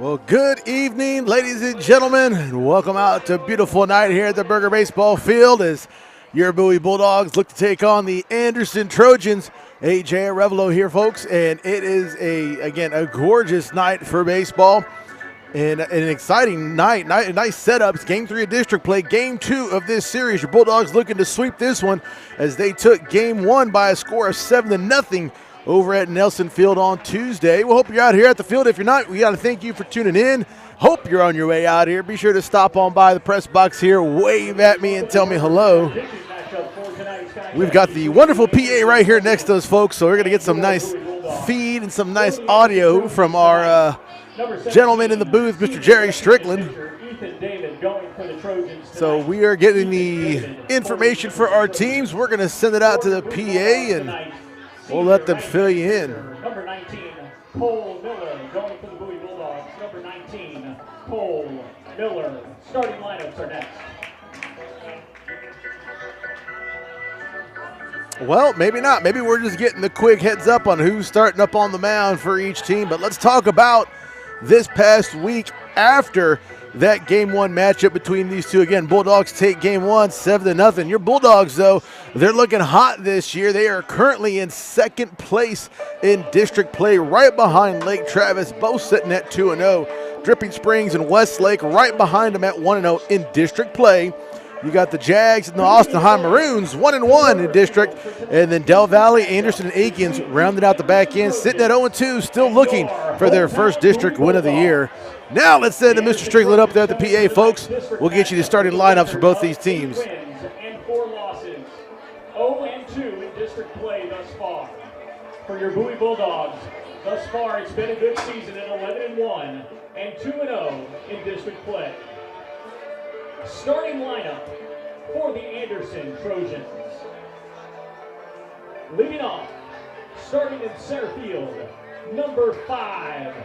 Well, good evening, ladies and gentlemen, and welcome out to a beautiful night here at the Burger Baseball Field as your Bowie Bulldogs look to take on the Anderson Trojans. AJ Arevalo here, folks, and it is a gorgeous night for baseball and an exciting night. Nice setups. Game 3 of district play, Game 2 of this series. Your Bulldogs looking to sweep this one as they took Game 1 by a score of 7-0. Over at Nelson Field on Tuesday. We hope you're out here at the field. If you're not, we got to thank you for tuning in. Hope you're on your way out here. Be sure to stop on by the press box here, wave at me, and tell me hello. We've got the wonderful PA right here next to us, folks, so we're going to get some nice feed and some nice audio from our gentleman in the booth, Mr. Jerry Strickland. So we are getting the information for our teams. We're going to send it out to the PA, and we'll let them fill you in. Number 19, Cole Miller, going for the Bowie Bulldogs. Number 19, Cole Miller. Starting lineups are next. Well, maybe not. Maybe we're just getting the quick heads up on who's starting up on the mound for each team. But let's talk about this past week after that Game 1 matchup between these two. Again, Bulldogs take Game 1, 7-0. Your Bulldogs, though, they're looking hot this year. They are currently in second place in district play, right behind Lake Travis, both sitting at 2-0. Dripping Springs and Westlake right behind them at 1-0 in district play. You got the Jags and the Austin High Maroons, 1-1 in district. And then Del Valley, Anderson, and Aikens rounded out the back end, sitting at 0-2, still looking for their first district win of the year. Now let's send to Mr. Strickland up there at the PA, folks. We'll get you the starting lineups for both these teams. And 4 losses, 0-2 in district play thus far. For your Bowie Bulldogs, thus far it's been a good season at 11-1 and 2-0 in district play. Starting lineup for the Anderson Trojans. Leading off, starting in center field, number 5,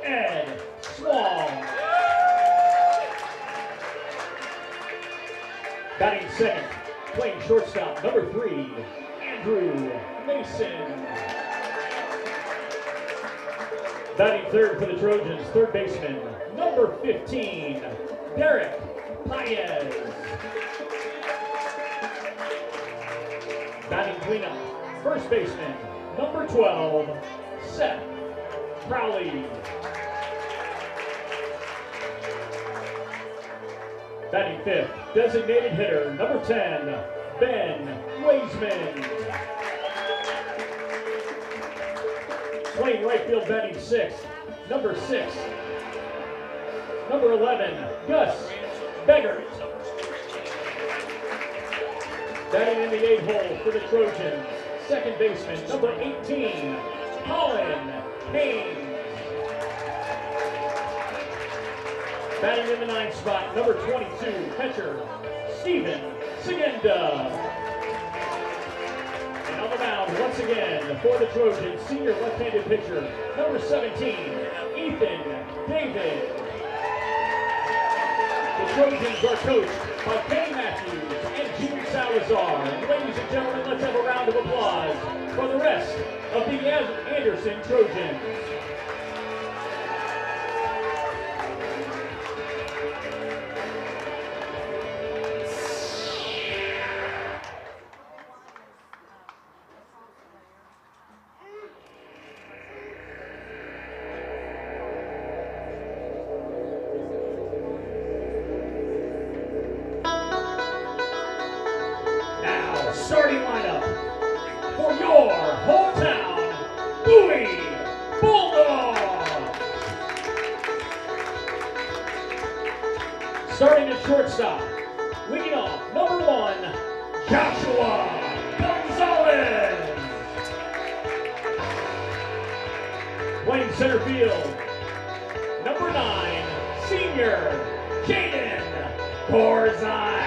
Ed Small. Batting second, playing shortstop, number 3, Andrew Mason. Batting third for the Trojans, third baseman, number 15, Derek Paez. Batting cleanup, first baseman, number 12, Seth Crowley. Batting fifth, designated hitter, number 10, Ben Waisman. Playing right field, batting sixth, number 6, number 11, Gus Beggar. Batting in the 8 hole for the Trojans, second baseman, number 18, Colin Haynes. Batting in the 9th spot, number 22, catcher, Steven Segenda. And on the mound, once again, for the Trojans, senior left-handed pitcher, number 17, Ethan David. The Trojans are coached by Kenny Matthews and Gene Salazar. And ladies and gentlemen, let's have a round of applause for the rest of the Anderson Trojans. Starting lineup for your hometown Bowie Bulldogs. Starting at shortstop, leading off, number 1, Joshua Gonzalez. Playing center field, number 9, senior Jaden Corzine.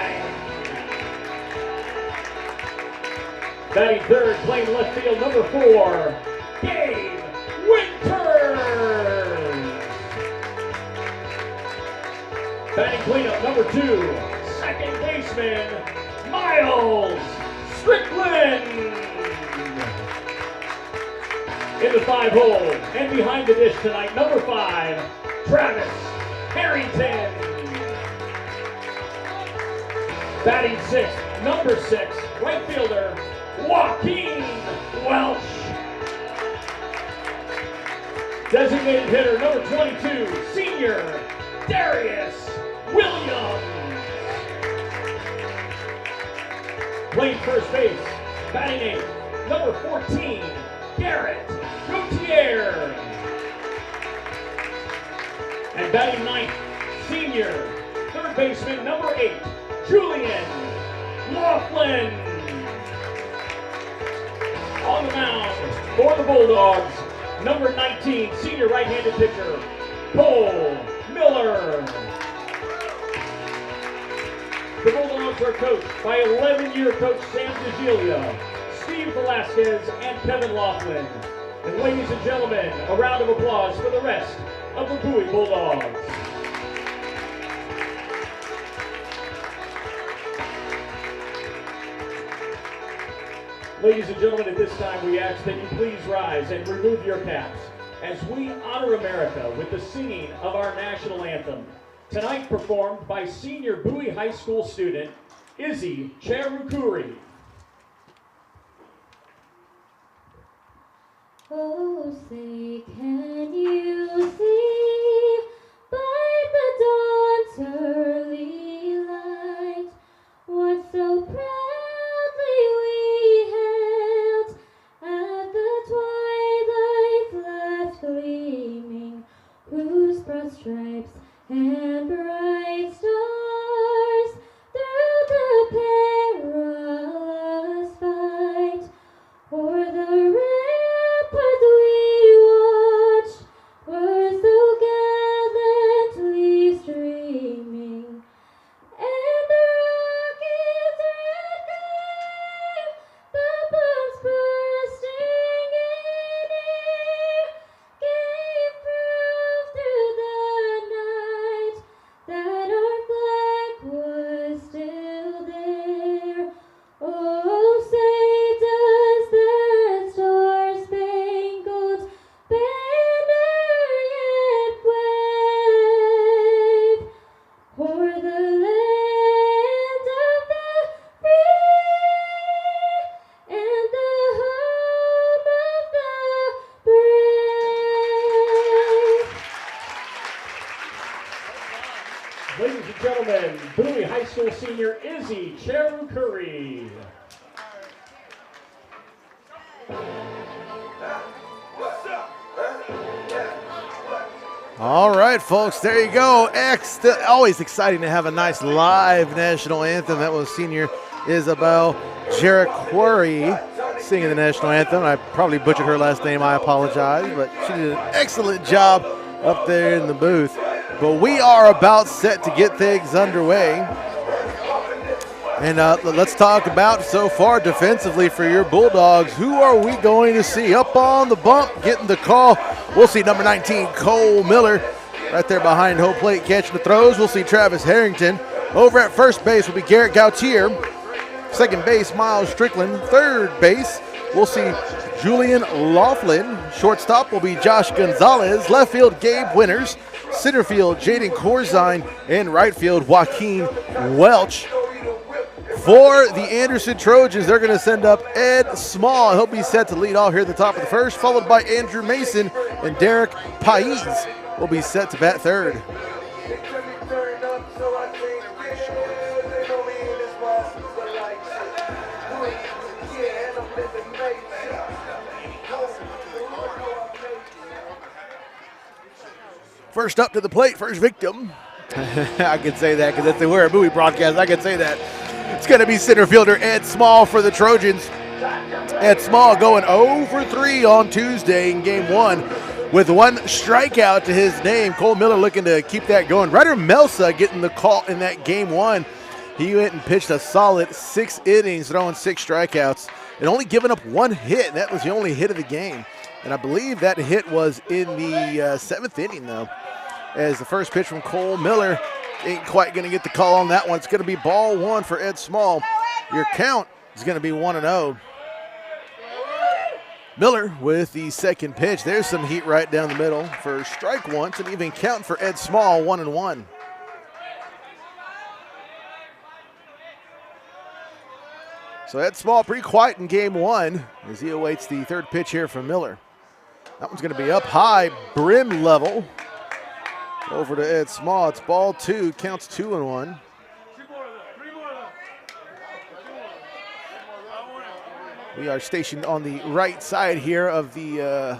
Batting third, playing left field, number 4, Gabe Winters. Batting cleanup, number 2, second baseman, Miles Strickland. In the 5 hole, and behind the dish tonight, number 5, Travis Harrington. Batting sixth, number 6, right fielder, Joaquin Welch. Designated hitter, number 22, senior, Darius Williams. Playing first base, batting eighth, number 14, Garrett Gautier. And batting ninth, senior, third baseman, number 8, Julian Laughlin. On the mound for the Bulldogs, number 19, senior right-handed pitcher, Cole Miller. The Bulldogs are coached by 11-year coach Sam DeGilia, Steve Velasquez, and Kevin Laughlin. And ladies and gentlemen, a round of applause for the rest of the Bowie Bulldogs. Ladies and gentlemen, at this time we ask that you please rise and remove your caps as we honor America with the singing of our national anthem, tonight performed by senior Bowie High School student Izzy Cherukuri. Oh, say, can you see by the dawn's early light what so proudly we hailed at the twilight's last gleaming, whose broad stripes and bright stars through the perilous fight o'er the rampart we watched were so gallantly streaming, and the rocket's red gleam, the bombs bursting in air, gave proof through the night that our flag was still there. Oh, say does that star-spangled banner yet wave o'er the land of the free and the home of the brave? Ladies and gentlemen, Bowie High School senior Izzy Cherukuri. All right, folks, there you go. Always exciting to have a nice live national anthem. That was senior Isabel Jeriquari singing the national anthem. I probably butchered her last name. I apologize, but she did an excellent job up there in the booth. But we are about set to get things underway. And let's talk about so far defensively for your Bulldogs. Who are we going to see up on the bump getting the call? We'll see number 19, Cole Miller, right there behind home plate catching the throws. We'll see Travis Harrington. Over at first base will be Garrett Gautier. Second base, Miles Strickland. Third base, we'll see Julian Laughlin. Shortstop will be Josh Gonzalez. Left field, Gabe Winters. Center field, Jaden Corzine. And right field, Joaquin Welch. For the Anderson Trojans, they're going to send up Ed Small. He'll be set to lead off here at the top of the first, followed by Andrew Mason, and Derek Pais will be set to bat third. First up to the plate, first victim. I can say that because we're a Bowie broadcast. I can say that. It's going to be center fielder Ed Small for the Trojans. Ed Small going 0 for 3 on Tuesday in game 1 with 1 strikeout to his name. Cole Miller looking to keep that going. Ryder Melsa getting the call in that game 1. He went and pitched a solid 6 innings, throwing 6 strikeouts, and only giving up 1 hit, and that was the only hit of the game. And I believe that hit was in the 7th inning, though, as the first pitch from Cole Miller ain't quite going to get the call on that one. It's going to be ball 1 for Ed Small. Your count is going to be 1-0. Miller with the second pitch. There's some heat right down the middle for strike one, and even count for Ed Small, 1-1. So Ed Small pretty quiet in game one as he awaits the third pitch here from Miller. That one's going to be up high, brim level. Over to Ed Small. It's ball two, counts 2-1. We are stationed on the right side here of the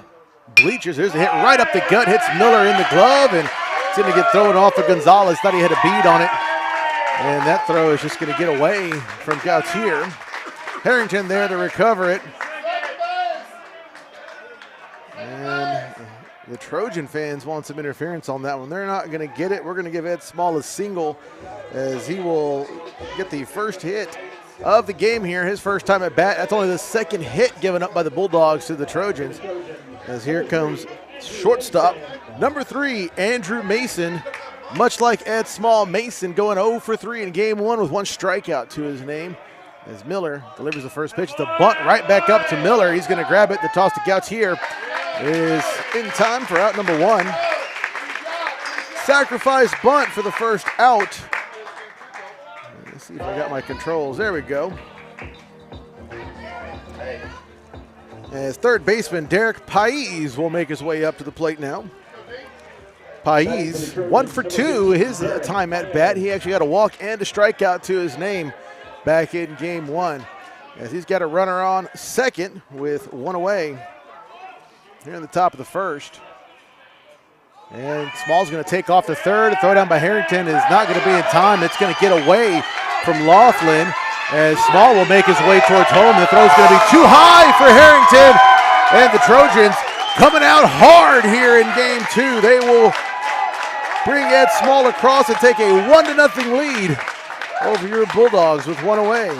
bleachers. There's a hit right up the gut, hits Miller in the glove, and it's going to get thrown off of Gonzalez. Thought he had a bead on it, and that throw is just going to get away from Gautier. Harrington there to recover it. And the Trojan fans want some interference on that one. They're not going to get it. We're going to give Ed Small a single as he will get the first hit of the game here, his first time at bat. That's only the second hit given up by the Bulldogs to the Trojans. As here comes shortstop, number 3, Andrew Mason. Much like Ed Small, Mason going 0 for 3 in game one with 1 strikeout to his name. As Miller delivers the first pitch, the bunt right back up to Miller. He's going to grab it. The toss to Gautier is in time for out number 1. Sacrifice bunt for the first out. Let's see if I got my controls. There we go. As third baseman Derek Pais will make his way up to the plate now. Pais, 1 for 2 his time at bat. He actually got a walk and a strikeout to his name back in game one. As he's got a runner on second with 1 away here in the top of the first. And Small's going to take off the third. A throw down by Harrington is not going to be in time. It's going to get away from Laughlin as Small will make his way towards home. The throw's going to be too high for Harrington. And the Trojans coming out hard here in game 2. They will bring Ed Small across and take a 1-0 lead over your Bulldogs with 1 away.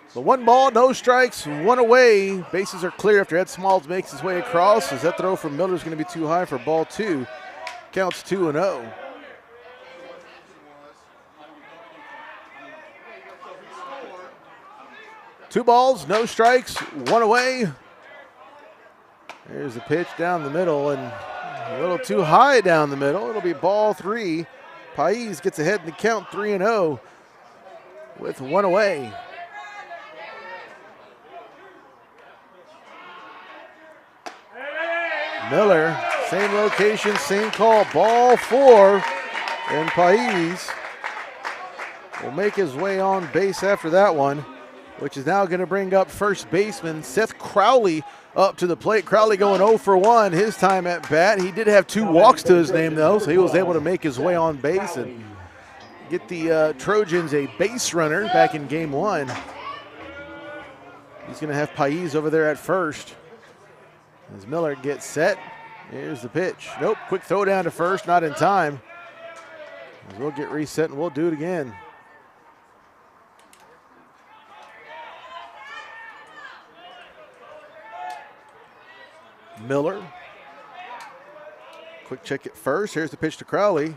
So 1 ball, no strikes, 1 away. Bases are clear after Ed Smalls makes his way across. As that throw from Miller is going to be too high for ball 2. Counts 2-0. Two balls, no strikes, 1 away. There's the pitch down the middle and a little too high down the middle. It'll be ball 3. Pais gets ahead in the count 3-0 with 1 away. Miller, same location, same call, ball 4, and Pais will make his way on base after that one, which is now going to bring up first baseman Seth Crowley up to the plate. Crowley going 0 for 1 his time at bat. He did have 2 walks to his name though, so he was able to make his way on base and get the Trojans a base runner back in game 1. He's going to have Pais over there at first. As Miller gets set, here's the pitch. Nope, quick throw down to first, not in time. As we'll get reset and we'll do it again. Miller, quick check at first. Here's the pitch to Crowley.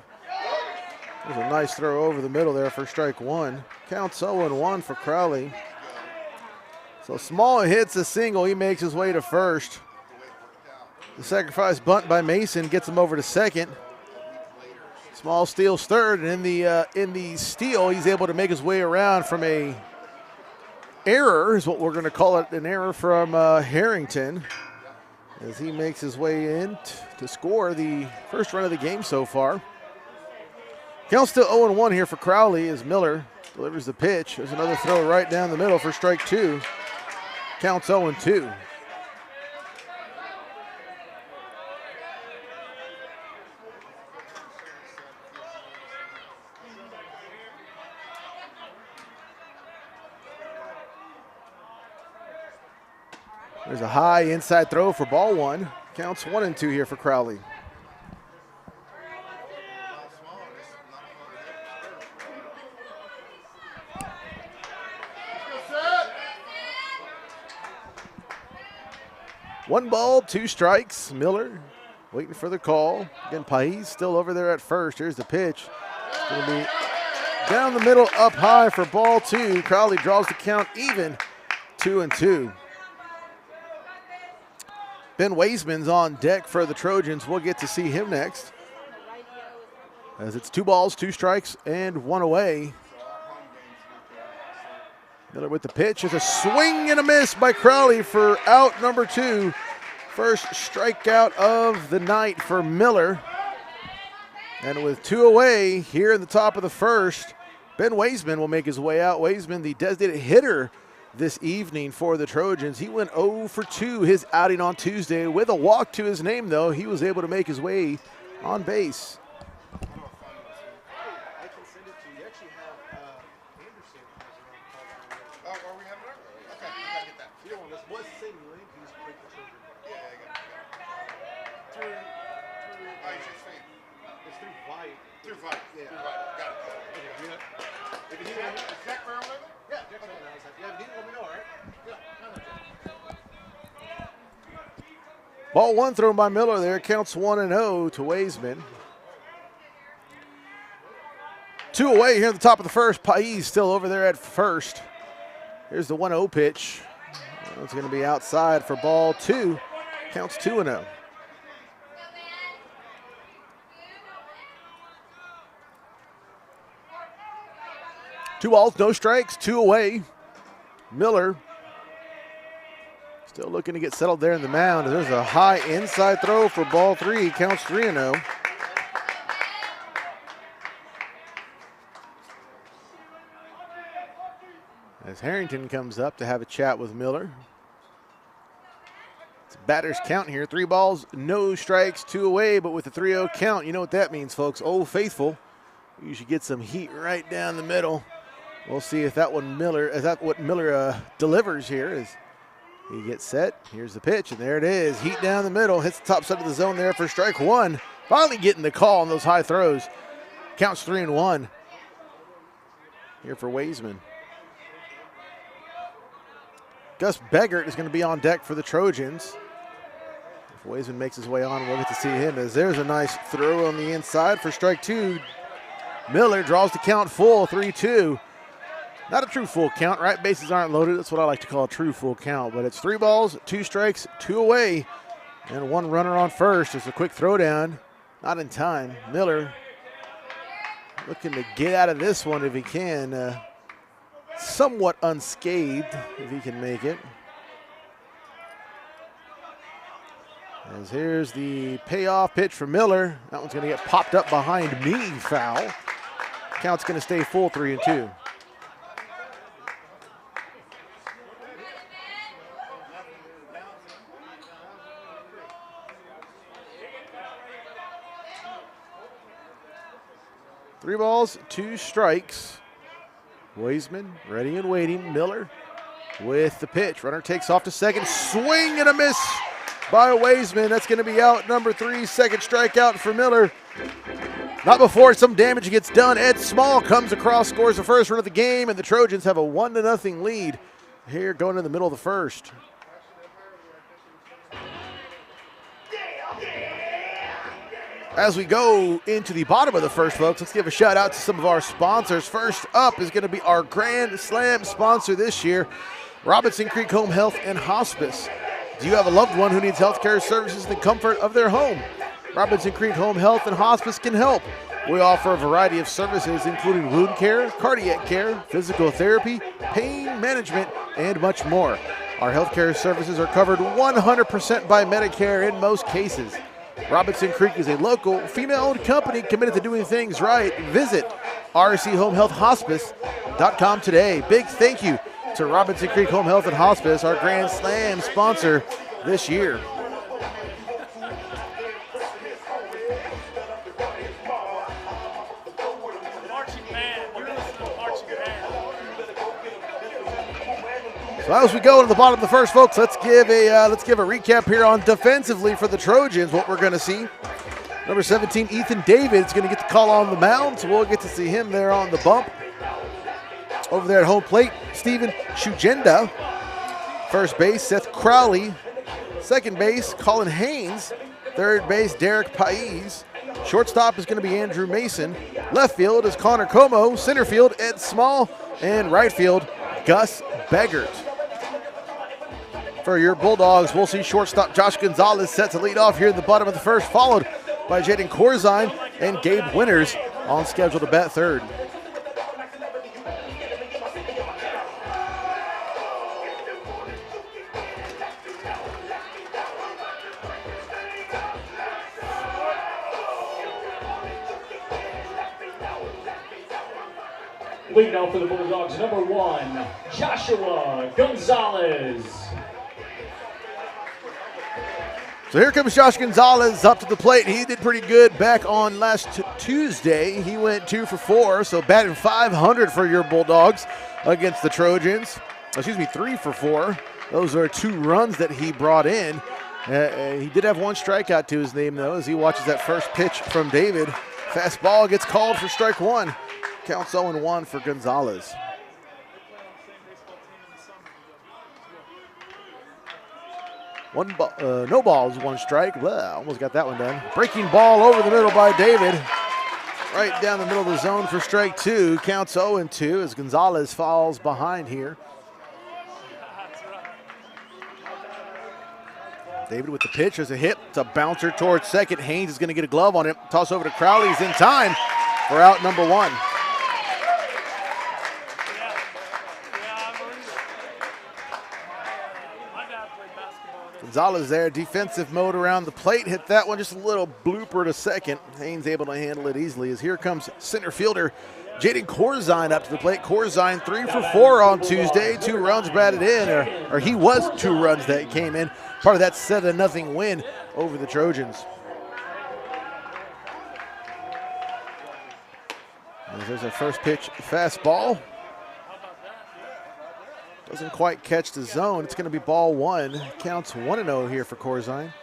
There's a nice throw over the middle there for strike 1. Counts 0-1 for Crowley. So Small hits a single. He makes his way to first. The sacrifice bunt by Mason gets him over to second. Small steals third, and in the steal, he's able to make his way around from a error, is what we're going to call it, an error from Harrington, as he makes his way in to score the first run of the game so far. Count still 0-1 here for Crowley as Miller delivers the pitch. There's another throw right down the middle for strike 2. Counts 0-2. There's a high inside throw for ball 1. Counts 1-2 here for Crowley. 1 ball, 2 strikes. Miller waiting for the call. Again, Pais still over there at first. Here's the pitch. It's going to be down the middle, up high for ball 2. Crowley draws the count even, 2-2. Ben Waisman's on deck for the Trojans. We'll get to see him next, as it's 2 balls, 2 strikes, and 1 away. Miller with the pitch. It's a swing and a miss by Crowley for out number 2. First strikeout of the night for Miller. And with 2 away here in the top of the first, Ben Waisman will make his way out. Waisman, the designated hitter this evening for the Trojans. He went 0 for 2 his outing on Tuesday with a walk to his name, though. He was able to make his way on base. Ball 1 thrown by Miller there. Counts 1-0 to Waisman. 2 away here at the top of the first. Pais still over there at first. Here's the 1-0 pitch. It's going to be outside for ball 2. Counts 2-0. Two balls, no strikes, 2 away. Miller still looking to get settled there in the mound. There's a high inside throw for ball 3. Counts 3-0. As Harrington comes up to have a chat with Miller. It's a batter's count here. 3 balls, no strikes, 2 away, but with the 3-0 count, you know what that means, folks. Old Faithful. You should get some heat right down the middle. We'll see if that one what Miller delivers here as he gets set. Here's the pitch, and there it is. Heat down the middle, hits the top side of the zone there for strike 1. Finally getting the call on those high throws. Counts 3-1 here for Waisman. Gus Beggert is going to be on deck for the Trojans. If Waisman makes his way on, we'll get to see him, as there's a nice throw on the inside for strike 2. Miller draws the count full, 3-2. Not a true full count, right? Bases aren't loaded. That's what I like to call a true full count. But it's 3 balls, 2 strikes, 2 away, and 1 runner on first. Just a quick throwdown. Not in time. Miller looking to get out of this one if he can. Somewhat unscathed if he can make it. As here's the payoff pitch for Miller. That one's going to get popped up behind me, foul. Count's going to stay full, 3-2. Three balls, 2 strikes. Waisman ready and waiting. Miller with the pitch. Runner takes off to second. Swing and a miss by Waisman. That's going to be out number 3. Second strikeout for Miller. Not before some damage gets done. Ed Small comes across, scores the first run of the game, and the Trojans have a 1-0 lead here going in the middle of the first. As we go into the bottom of the first, folks, let's give a shout out to some of our sponsors. First up is going to be our Grand Slam sponsor this year, Robinson Creek Home Health and Hospice. Do you have a loved one who needs healthcare services in the comfort of their home? Robinson Creek Home Health and Hospice can help. We offer a variety of services, including wound care, cardiac care, physical therapy, pain management, and much more. Our healthcare services are covered 100% by Medicare in most cases. Robinson Creek is a local, female-owned company committed to doing things right. Visit rchomehealthhospice.com today. Big thank you to Robinson Creek Home Health and Hospice, our Grand Slam sponsor this year. So as we go to the bottom of the first, folks, let's give a recap here on defensively for the Trojans. What we're going to see: number 17, Ethan David, is going to get the call on the mound, so we'll get to see him there on the bump. Over there at home plate, Steven Shugenda. First base, Seth Crowley. Second base, Colin Haynes. Third base, Derek Pais. Shortstop is going to be Andrew Mason. Left field is Connor Como. Center field, Ed Small. And right field, Gus Beggart. For your Bulldogs, we'll see shortstop Josh Gonzalez set to lead off here in the bottom of the first, followed by Jaden Corzine and Gabe Winters on schedule to bat third. Leading out for the Bulldogs, number 1, Joshua Gonzalez. So here comes Josh Gonzalez up to the plate. He did pretty good back on last Tuesday. He went 2 for 4, so batting .500 for your Bulldogs against the Trojans. Excuse me, 3 for 4. Those are 2 runs that he brought in. He did have 1 strikeout to his name, though, as he watches that first pitch from David. Fastball gets called for strike 1. Counts 0-1 for Gonzalez. No balls, 1 strike. Blah, almost got that one done. Breaking ball over the middle by David. Right down the middle of the zone for strike 2. Counts 0-2 as Gonzalez falls behind here. David with the pitch. There's a hit. It's a bouncer towards second. Haynes is going to get a glove on it. Toss over to Crowley. He's in time for out number 1. Gonzalez there, defensive mode around the plate. Hit that one, just a little blooper to second. Haynes able to handle it easily as here comes center fielder Jaden Corzine up to the plate. Corzine 3 for 4 on Tuesday. 2 runs batted in, or he was 2 runs that came in. Part of that 7-0 win over the Trojans. As there's a first pitch fastball. Doesn't quite catch the zone. It's going to be ball 1. Counts 1-0 here for Corzine.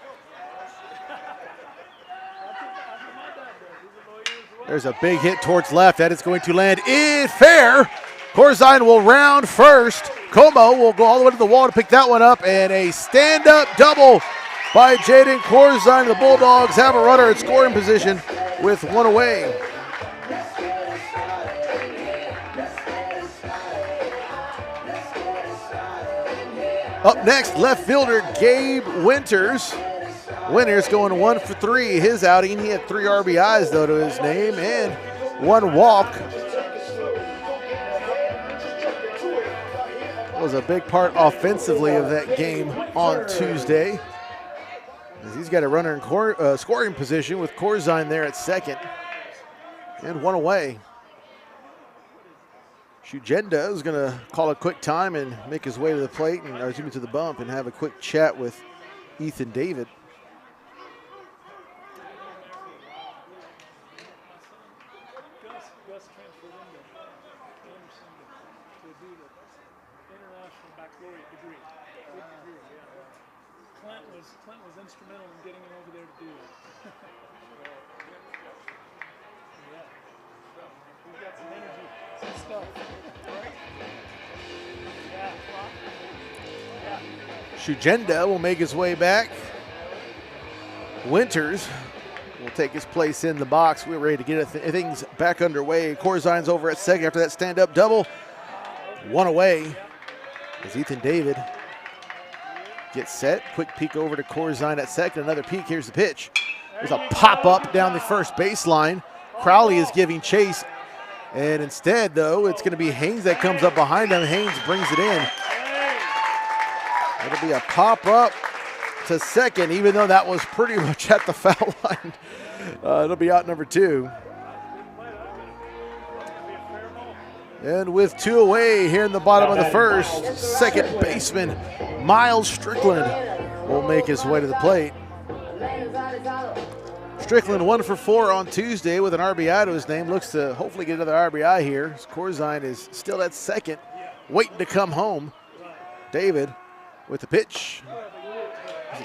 There's a big hit towards left. That is going to land in fair. Corzine will round first. Como will go all the way to the wall to pick that one up. And a stand-up double by Jaden Corzine. The Bulldogs have a runner in scoring position with 1 away. Up next, left fielder Gabe Winters. Winters going 1 for 3 his outing. He had 3 RBIs, though, to his name, and 1 walk. That was a big part offensively of that game on Tuesday. As he's got a runner in scoring position with Corzine there at second. And 1 away. Shugenda is going to call a quick time and make his way to the plate, or excuse me, to the bump, and have a quick chat with Ethan David. Gus transferred into Anderson to do the international baccalaureate degree. Good degree, yeah. Clint was instrumental in getting him over there to do it. Yeah. He's got some energy, some stuff. Shugenda will make his way back. Winters will take his place in the box. We're ready to get things back underway. Corzine's over at second after that stand-up double. 1 away as Ethan David gets set. Quick peek over to Corzine at second. Another peek. Here's the pitch. There's a pop-up down the first baseline. Crowley is giving chase. And instead, though, it's going to be Haynes that comes up behind him. Haynes brings it in. It'll be a pop-up to second, even though that was pretty much at the foul line. It'll be out number 2. And with 2 away here in the bottom of the first, second baseman Miles Strickland will make his way to the plate. Strickland 1 for 4 on Tuesday with an RBI to his name. Looks to hopefully get another RBI here. Corzine is still at second, waiting to come home. David with the pitch.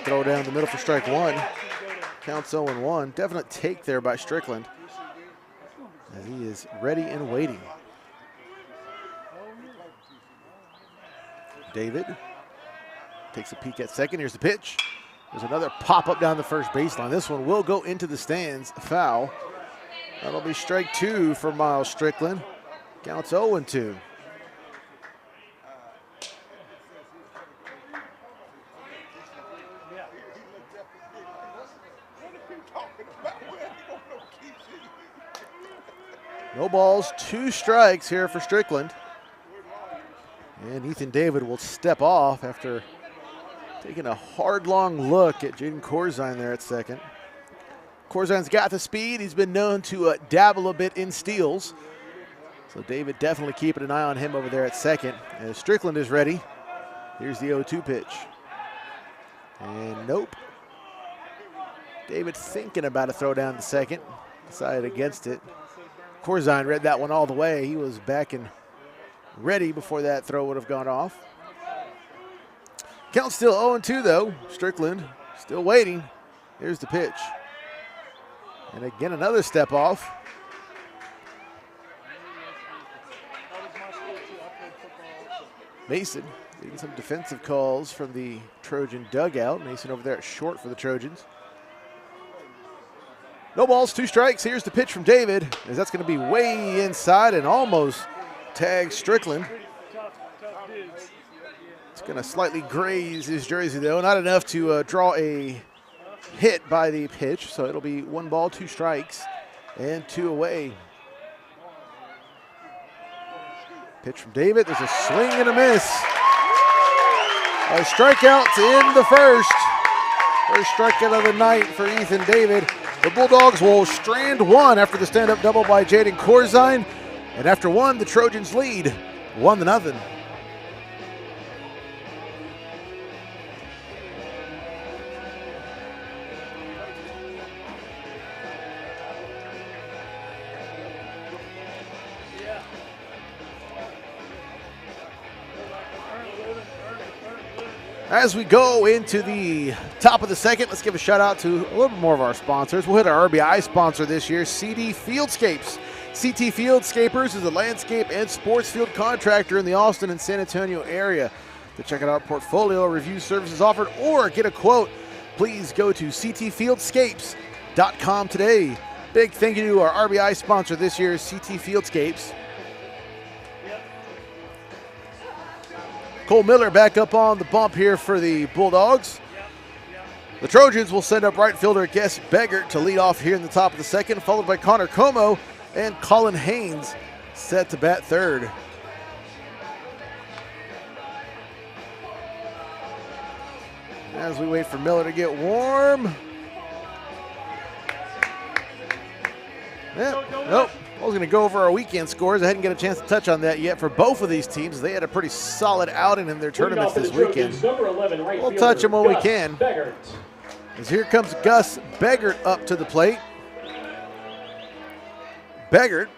Throw down the middle for strike 1. Counts 0-1. Definite take there by Strickland as he is ready and waiting. David takes a peek at second. Here's the pitch. There's another pop-up down the first baseline. This one will go into the stands. Foul. That'll be strike 2 for Miles Strickland. Counts 0-2. No balls, 2 strikes here for Strickland. And Ethan David will step off after taking a hard, long look at Jaden Corzine there at second. Corzine's got the speed. He's been known to dabble a bit in steals. So David definitely keeping an eye on him over there at second. As Strickland is ready, here's the 0-2 pitch. And nope. David thinking about a throw down to second. Decided against it. Corzine read that one all the way. He was back and ready before that throw would have gone off. Count still 0-2 though. Strickland still waiting. Here's the pitch. And again, another step off. Mason getting some defensive calls from the Trojan dugout. Mason over there at short for the Trojans. No balls, 2 strikes. Here's the pitch from David, as that's going to be way inside and almost tags Strickland. It's going to slightly graze his jersey, though. Not enough to draw a hit by the pitch, so it'll be 1 ball, 2 strikes, and 2 away. Pitch from David. There's a swing and a miss. A strikeout in the first. First strikeout of the night for Ethan David. The Bulldogs will strand 1 after the stand-up double by Jaden Corzine. And after 1, the Trojans lead 1-0. As we go into the top of the second, let's give a shout out to a little bit more of our sponsors. We'll hit our RBI sponsor this year, CT Fieldscapes. CT Fieldscapers is a landscape and sports field contractor in the Austin and San Antonio area. To check out our portfolio, review services offered, or get a quote, please go to ctfieldscapes.com today. Big thank you to our RBI sponsor this year, CT Fieldscapes. Cole Miller back up on the bump here for the Bulldogs. The Trojans will send up right fielder Guess Beggart to lead off here in the top of the second, followed by Connor Como and Colin Haynes set to bat third. As we wait for Miller to get warm. Nope. I was going to go over our weekend scores. I hadn't got a chance to touch on that yet for both of these teams. They had a pretty solid outing in their tournaments this weekend. We'll touch them when we can. As here comes Gus Beggart up to the plate. Beggart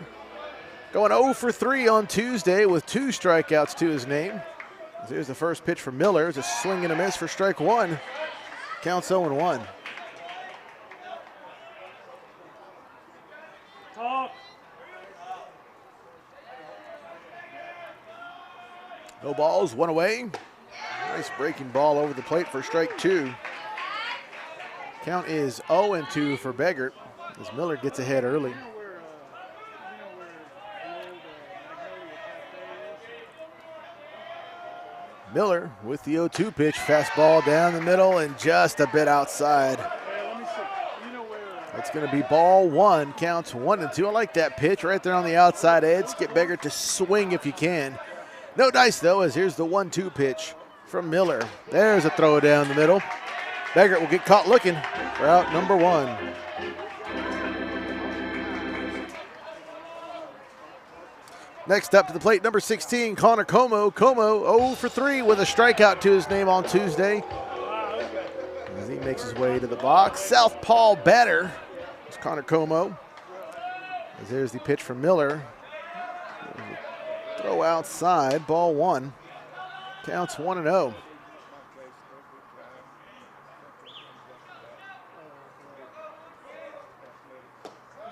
going 0 for 3 on Tuesday with 2 strikeouts to his name. Here's the first pitch for Miller. It's a swing and a miss for strike 1. Counts 0-1. No balls, 1 away. Nice breaking ball over the plate for strike 2. Count is 0-2 for Beggart as Miller gets ahead early. Miller with the 0-2 pitch, fastball down the middle and just a bit outside. It's going to be ball 1, counts 1-2. I like that pitch right there on the outside edge. Get Beggart to swing if you can. No dice, though, as here's the 1-2 pitch from Miller. There's a throw down the middle. Beggart will get caught looking for out number 1. Next up to the plate, number 16, Connor Como. Como 0 for 3 with a strikeout to his name on Tuesday. As he makes his way to the box. Southpaw batter is Connor Como. As there's the pitch from Miller. Throw outside, ball 1. Counts 1-0.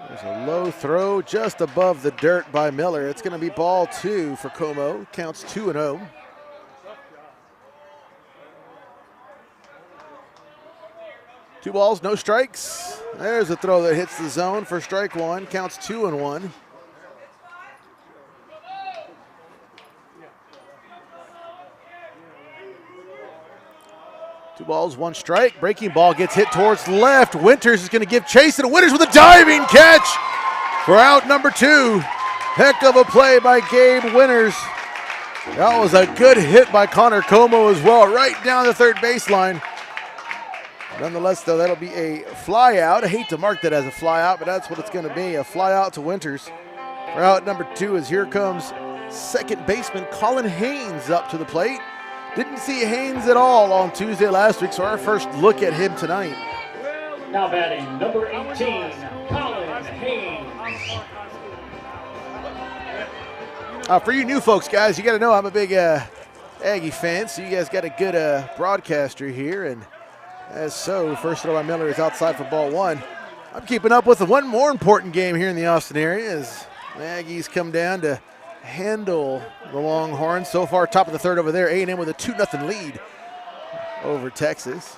There's a low throw just above the dirt by Miller. It's going to be ball 2 for Como. Counts 2-0. 2 balls, no strikes. There's a throw that hits the zone for strike 1. Counts 2-1. Two balls, 1 strike. Breaking ball gets hit towards left. Winters is going to give chase, and Winters with a diving catch for out number 2. Heck of a play by Gabe Winters. That was a good hit by Connor Como as well, right down the third baseline. Nonetheless, though, that'll be a fly out. I hate to mark that as a fly out, but that's what it's going to be, a fly out to Winters. For out number 2, as here comes second baseman Colin Haynes up to the plate. Didn't see Haynes at all on Tuesday last week, so our first look at him tonight. Now batting, number 18, Colin Haynes. For you new folks, guys, you got to know I'm a big Aggie fan, so you guys got a good broadcaster here, and as so, first throw by Miller is outside for ball 1. I'm keeping up with the one more important game here in the Austin area as the Aggies come down to handle the Longhorns. So far, top of the third over there, A&M with a 2-0 lead over Texas.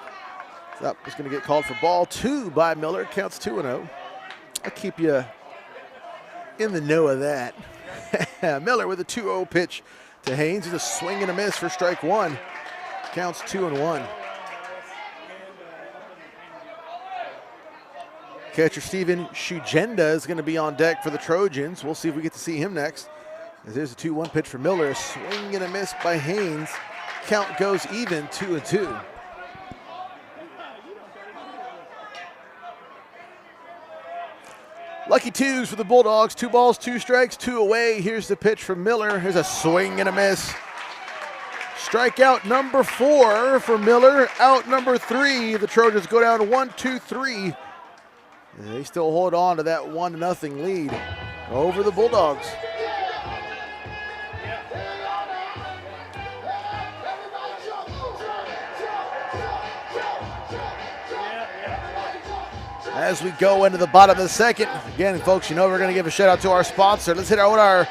So that was going to get called for ball 2 by Miller. Counts 2-0. I'll keep you in the know of that. Miller with a 2-0 pitch to Haynes. It's a swing and a miss for strike 1. Counts 2-1. Catcher Steven Shugenda is going to be on deck for the Trojans. We'll see if we get to see him next. As there's a 2-1 pitch for Miller. A swing and a miss by Haynes. Count goes even, 2-2. Lucky twos for the Bulldogs. 2 balls, 2 strikes, 2 away. Here's the pitch from Miller. Here's a swing and a miss. Strikeout number 4 for Miller. Out number 3. The Trojans go down 1-2-3. They still hold on to that 1-0 lead over the Bulldogs. As we go into the bottom of the second, again, folks, you know we're going to give a shout out to our sponsor. Let's hit one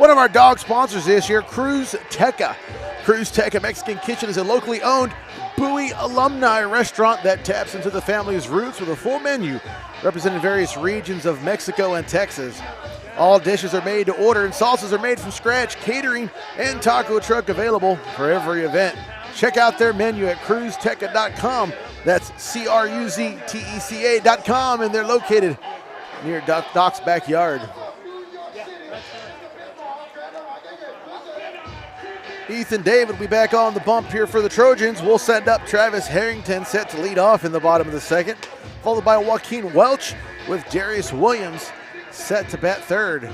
of our dog sponsors this year, Cruz Teca. Cruz Teca Mexican Kitchen is a locally owned Bowie alumni restaurant that taps into the family's roots with a full menu representing various regions of Mexico and Texas. All dishes are made to order and salsas are made from scratch. Catering and taco truck available for every event. Check out their menu at cruzteca.com. That's CRUZTECA.com, and they're located near Doc's backyard. Ethan David will be back on the bump here for the Trojans. We'll send up Travis Harrington set to lead off in the bottom of the second, followed by Joaquin Welch with Darius Williams set to bat third.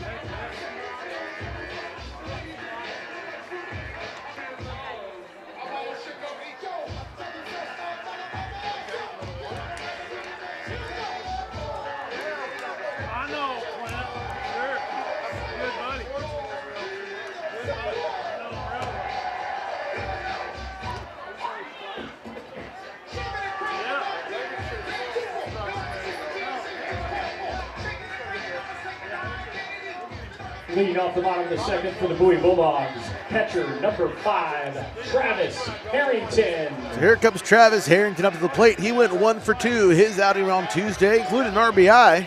Leading off the bottom of the second for the Bowie Bulldogs, catcher number 5, Travis Harrington. So here comes Travis Harrington up to the plate. He went 1 for 2 his outing on Tuesday, including an RBI.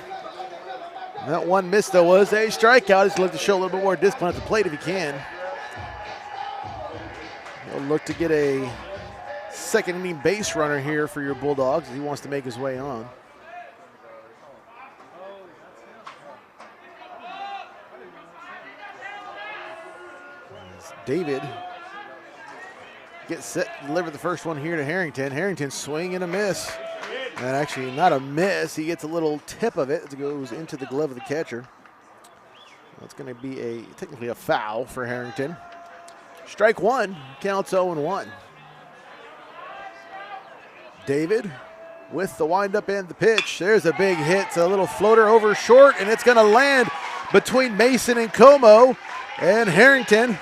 That one miss, though, was a strikeout. He's looking to show a little bit more discipline at the plate if he can. He'll look to get a second inning base runner here for your Bulldogs as he wants to make his way on. David gets set to deliver the first one here to Harrington. Harrington swing and a miss. And actually not a miss. He gets a little tip of it as it goes into the glove of the catcher. That's going to be technically a foul for Harrington. Strike 1, counts 0-1. David with the windup and the pitch. There's a big hit. It's a little floater over short, and it's going to land between Mason and Como. And Harrington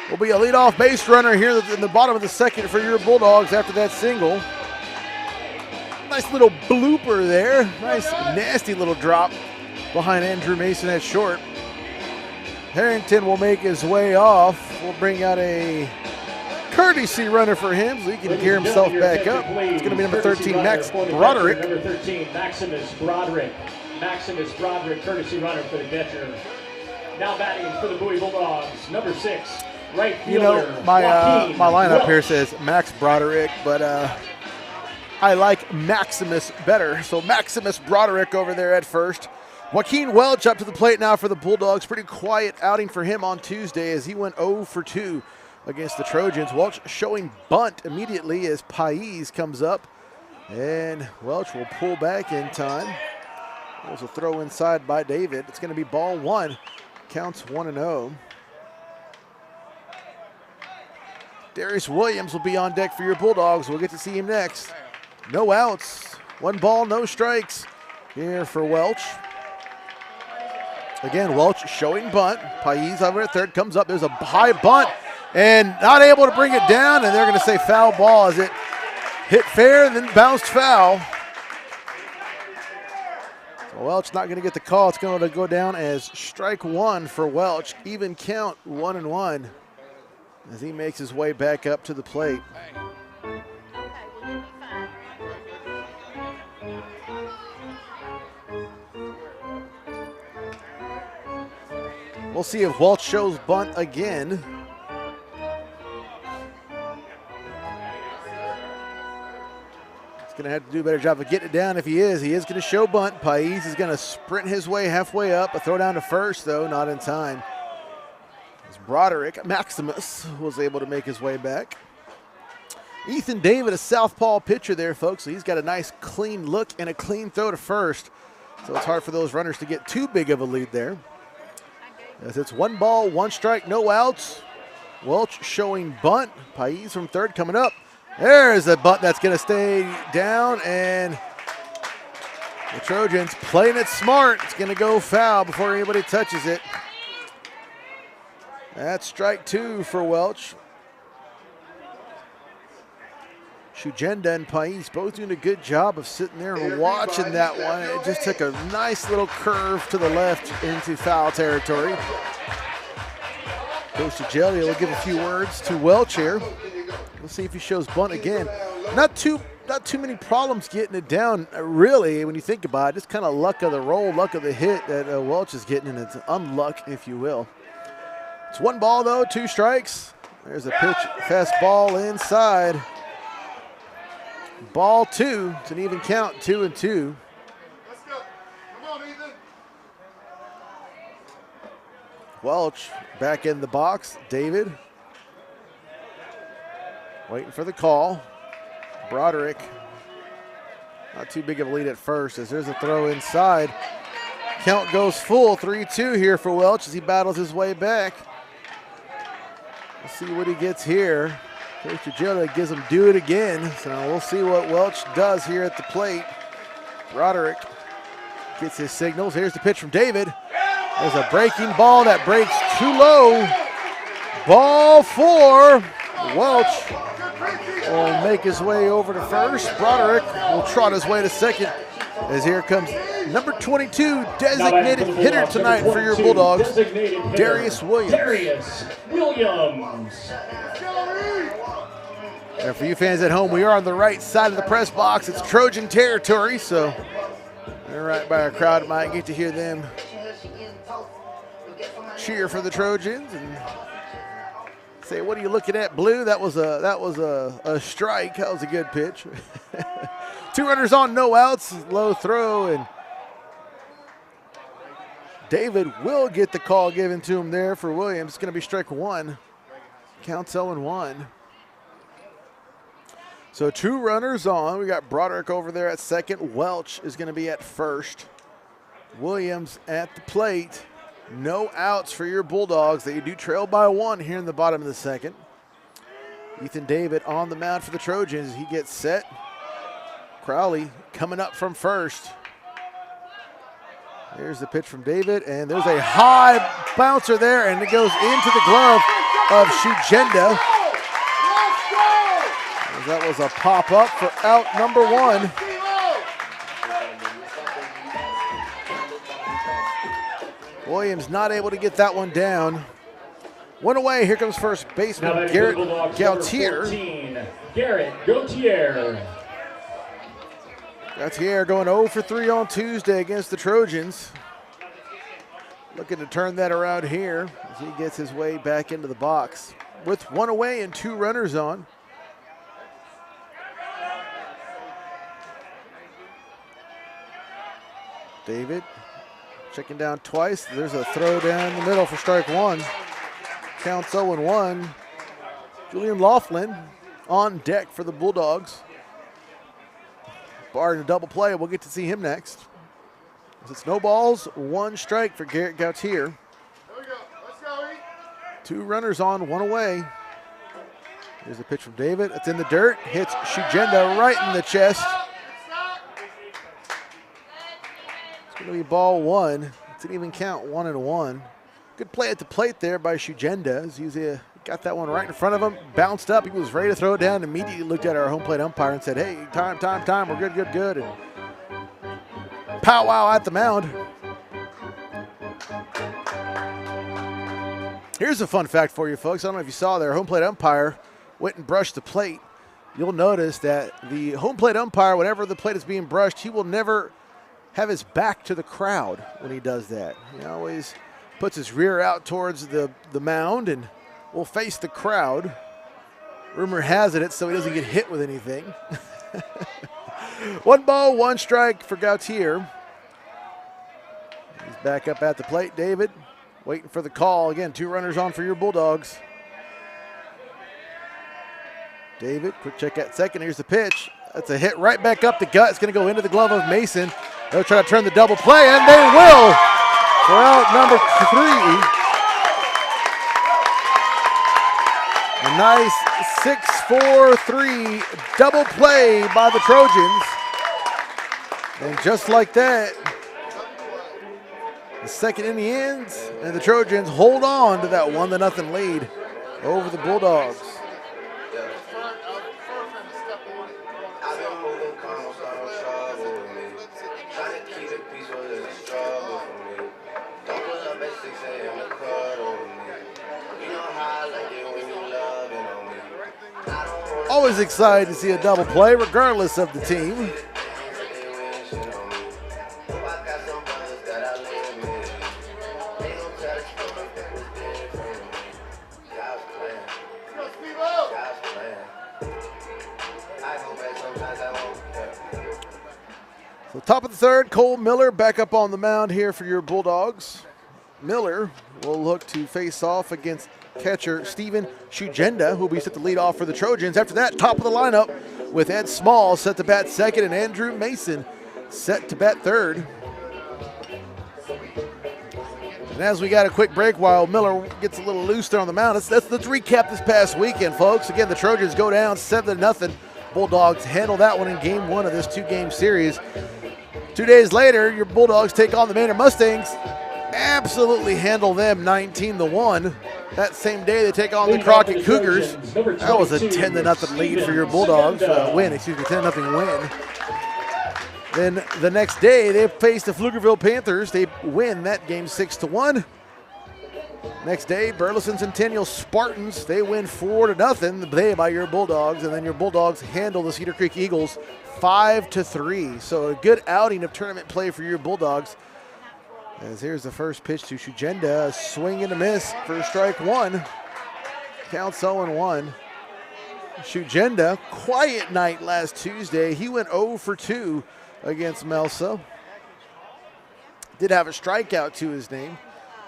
will be a leadoff base runner here in the bottom of the second for your Bulldogs after that single. Nice little blooper there. Nice nasty little drop behind Andrew Mason at short. Harrington will make his way off. We'll bring out a courtesy runner for him, so he can gear himself back up. It's going to be number 13, Max Broderick. Number 13, Maximus Broderick. Maximus Broderick, courtesy runner for the catcher. Now batting for the Bowie Bulldogs, number 6, right fielder. You know, my lineup here says Max Broderick, but I like Maximus better. So Maximus Broderick over there at first. Joaquin Welch up to the plate now for the Bulldogs. Pretty quiet outing for him on Tuesday as he went 0 for 2 against the Trojans. Welch showing bunt immediately as Pais comes up. And Welch will pull back in time. There's a throw inside by David. It's going to be ball 1. Counts 1-0. Darius Williams will be on deck for your Bulldogs. We'll get to see him next. No outs. 1 ball, no strikes here for Welch. Again, Welch showing bunt. Pais over at third, comes up. There's a high bunt and not able to bring it down, and they're going to say foul ball as it hit fair and then bounced foul. So Welch not going to get the call. It's going to go down as strike 1 for Welch. Even count 1-1 as he makes his way back up to the plate. We'll see if Welch shows bunt again. He's going to have to do a better job of getting it down if he is. He is going to show bunt. Pais is going to sprint his way halfway up. A throw down to first, though, not in time. As Broderick, Maximus, was able to make his way back. Ethan David, a southpaw pitcher there, folks. So he's got a nice clean look and a clean throw to first. So it's hard for those runners to get too big of a lead there. As it's 1 ball, 1 strike, no outs. Welch showing bunt. Pais from third coming up. There's a bunt that's going to stay down, and the Trojans playing it smart. It's going to go foul before anybody touches it. That's strike 2 for Welch. Shujenda and Pais both doing a good job of sitting there and watching that one. It just took a nice little curve to the left into foul territory. Coach Jelly will give a few words to Welch here. We'll see if he shows bunt again. Not too many problems getting it down, really, when you think about it. Just kind of luck of the roll, luck of the hit that Welch is getting, and it's unluck, if you will. It's 1 ball, though, 2 strikes. There's a pitch, fastball inside. Ball 2. It's an even count, 2-2. Let's go. Come on, Ethan. Welch back in the box. David waiting for the call. Broderick, not too big of a lead at first as there's a throw inside. Count goes full, 3-2 here for Welch as he battles his way back. Let's see what he gets here. Coach Agilla gives him do it again, so we'll see what Welch does here at the plate. Broderick gets his signals. Here's the pitch from David. There's a breaking ball that breaks too low. Ball 4. Welch will make his way over to first. Broderick will trot his way to second as here comes number 22 designated hitter tonight for your Bulldogs, Darius Williams. And for you fans at home, we are on the right side of the press box. It's Trojan territory, so they're right by our crowd. Might get to hear them cheer for the Trojans and say, "What are you looking at, Blue?" That was a strike. That was a good pitch. 2 runners on, no outs. Low throw, and David will get the call given to him there for Williams. It's going to be strike 1. Counts 0-1. So 2 runners on. We got Broderick over there at second. Welch is going to be at first. Williams at the plate. No outs for your Bulldogs. They do trail by 1 here in the bottom of the second. Ethan David on the mound for the Trojans. He gets set. Crowley coming up from first. There's the pitch from David, and there's a high bouncer there, and it goes into the glove of Shujenda. That was a pop-up for out number 1. Williams not able to get that one down. One away. Here comes first Now baseman batting for the Garrett Bulldogs, number Gautier. 14, Garrett Gautier. Gautier going 0 for 3 on Tuesday against the Trojans. Looking to turn that around here as he gets his way back into the box with one away and 2 runners on. David checking down twice. There's a throw down the middle for strike 1. Counts 0-1. Julian Laughlin on deck for the Bulldogs. Barring a double play, we'll get to see him next. As it's no balls, 1 strike for Garrett Gautier. There we go. Let's go, E. 2 runners on, 1 away. Here's a pitch from David. It's in the dirt. Hits Shugenda right in the chest. It's going to be ball 1. It didn't even count 1-1. Good play at the plate there by Shugenda. He got that one right in front of him. Bounced up. He was ready to throw it down. Immediately looked at our home plate umpire and said, hey, time. We're good. And powwow at the mound. Here's a fun fact for you folks. I don't know if you saw there. Home plate umpire went and brushed the plate. You'll notice that the home plate umpire, whenever the plate is being brushed, he will never have his back to the crowd when he does that. He always puts his rear out towards the mound and will face the crowd. Rumor has it so he doesn't get hit with anything. 1 ball, 1 strike for Gautier. He's back up at the plate. David waiting for the call. Again, 2 runners on for your Bulldogs. David, quick check at second. Here's the pitch. That's a hit right back up the gut. It's going to go into the glove of Mason. They'll try to turn the double play, and they will for out number 3. A nice 6-4-3 double play by the Trojans. And just like that, the second inning ends, and the Trojans hold on to that 1-0 lead over the Bulldogs. Always excited to see a double play, regardless of the team. So top of the third, Cole Miller back up on the mound here for your Bulldogs. Miller will look to face off against catcher Steven Shugenda, who will be set to lead off for the Trojans. After that, top of the lineup with Ed Small set to bat second and Andrew Mason set to bat third. And as we got a quick break while Miller gets a little loose there on the mound, let's recap this past weekend, folks. Again, the Trojans go down 7-0. Bulldogs handle that one in game 1 of this 2-game series. 2 days later, your Bulldogs take on the Manor Mustangs. Absolutely handle them 19-1. That same day, they take on the Crockett Cougars. That was a 10-0 lead for your Bulldogs. 10-0 win. Then the next day, they face the Pflugerville Panthers. They win that game 6-1. Next day, Burleson Centennial Spartans. They win 4-0. They by your Bulldogs, and then your Bulldogs handle the Cedar Creek Eagles 5-3. So a good outing of tournament play for your Bulldogs. As here's the first pitch to Shugenda, a swing and a miss for strike 1. Counts 0-1. Shugenda, quiet night last Tuesday. He went 0 for 2 against Melsa. Did have a strikeout to his name.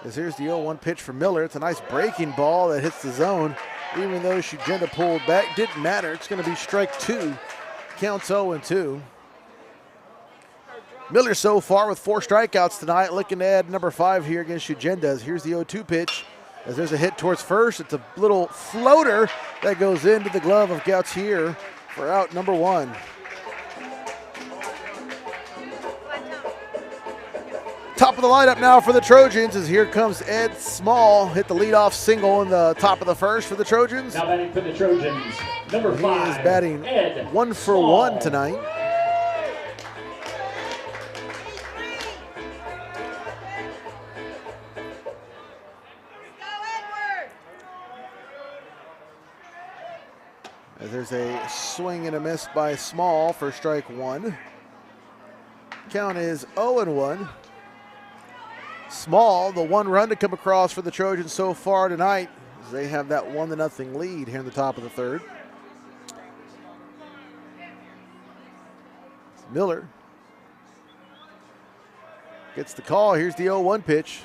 As here's the 0-1 pitch for Miller. It's a nice breaking ball that hits the zone. Even though Shugenda pulled back, didn't matter. It's going to be strike 2. Counts 0-2. Miller so far with 4 strikeouts tonight, looking to add number 5 here against Shugenda. Here's the 0-2 pitch. As there's a hit towards first, it's a little floater that goes into the glove of Gautier for out number 1. Top of the lineup now for the Trojans as here comes Ed Small. Hit the leadoff single in the top of the first for the Trojans. Now batting for the Trojans, number 5. He is batting Ed 1 for Small. 1 tonight. As there's a swing and a miss by Small for strike one. Count is 0-1. Small, the one run to come across for the Trojans so far tonight, as they have that 1-0 lead here in the top of the third. Miller gets the call. Here's the 0-1 pitch.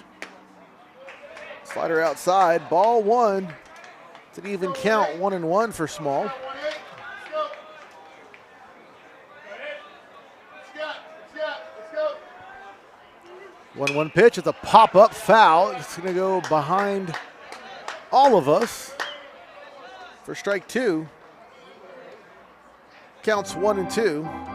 Slider outside, ball one. It's an even count, 1-1 for Small. Let's go. 1-1 pitch. It's a pop-up foul. It's going to go behind all of us for strike two. Counts 1-2.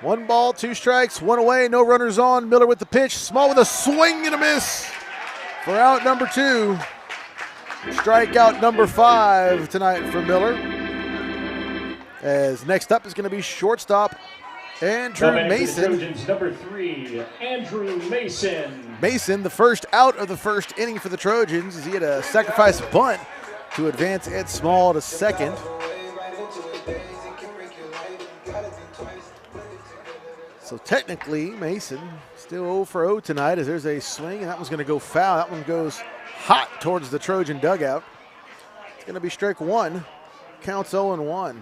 One ball, two strikes, one away, no runners on. Miller with the pitch. Small with a swing and a miss for out number two. Strikeout number 5 tonight for Miller. As next up is going to be shortstop Andrew Mason. Trojans, number 3, Andrew Mason. Mason, the first out of the first inning for the Trojans, as he had a sacrifice bunt to advance Ed Small to second. So technically, Mason still 0 for 0 tonight, as there's a swing, and that one's going to go foul. That one goes hot towards the Trojan dugout. It's going to be strike one. Counts 0-1.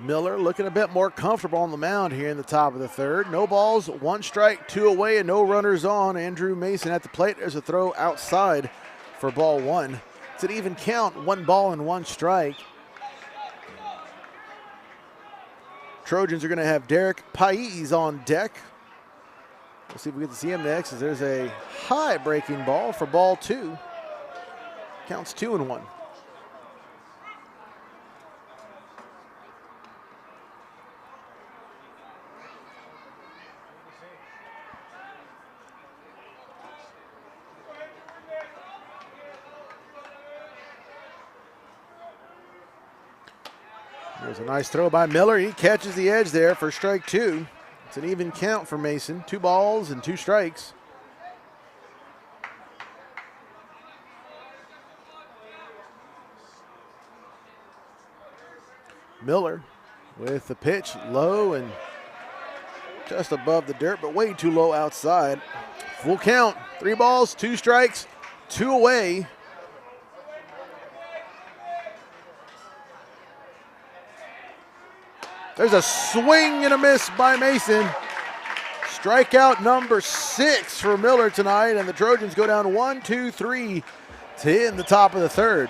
Miller looking a bit more comfortable on the mound here in the top of the third. No balls, one strike, two away, and no runners on. Andrew Mason at the plate. There's a throw outside for ball one. It's an even count, 1 ball and 1 strike. Trojans are going to have Derek Pais on deck. We'll see if we get to see him next, as there's a high breaking ball for ball 2. Counts 2-1. There's a nice throw by Miller. He catches the edge there for strike 2. It's an even count for Mason. 2 balls and 2 strikes. Miller with the pitch low and just above the dirt, but way too low outside. Full count. 3 balls, 2 strikes, 2 away. There's a swing and a miss by Mason. Strikeout number 6 for Miller tonight, and the Trojans go down 1-2-3 to end the top of the third.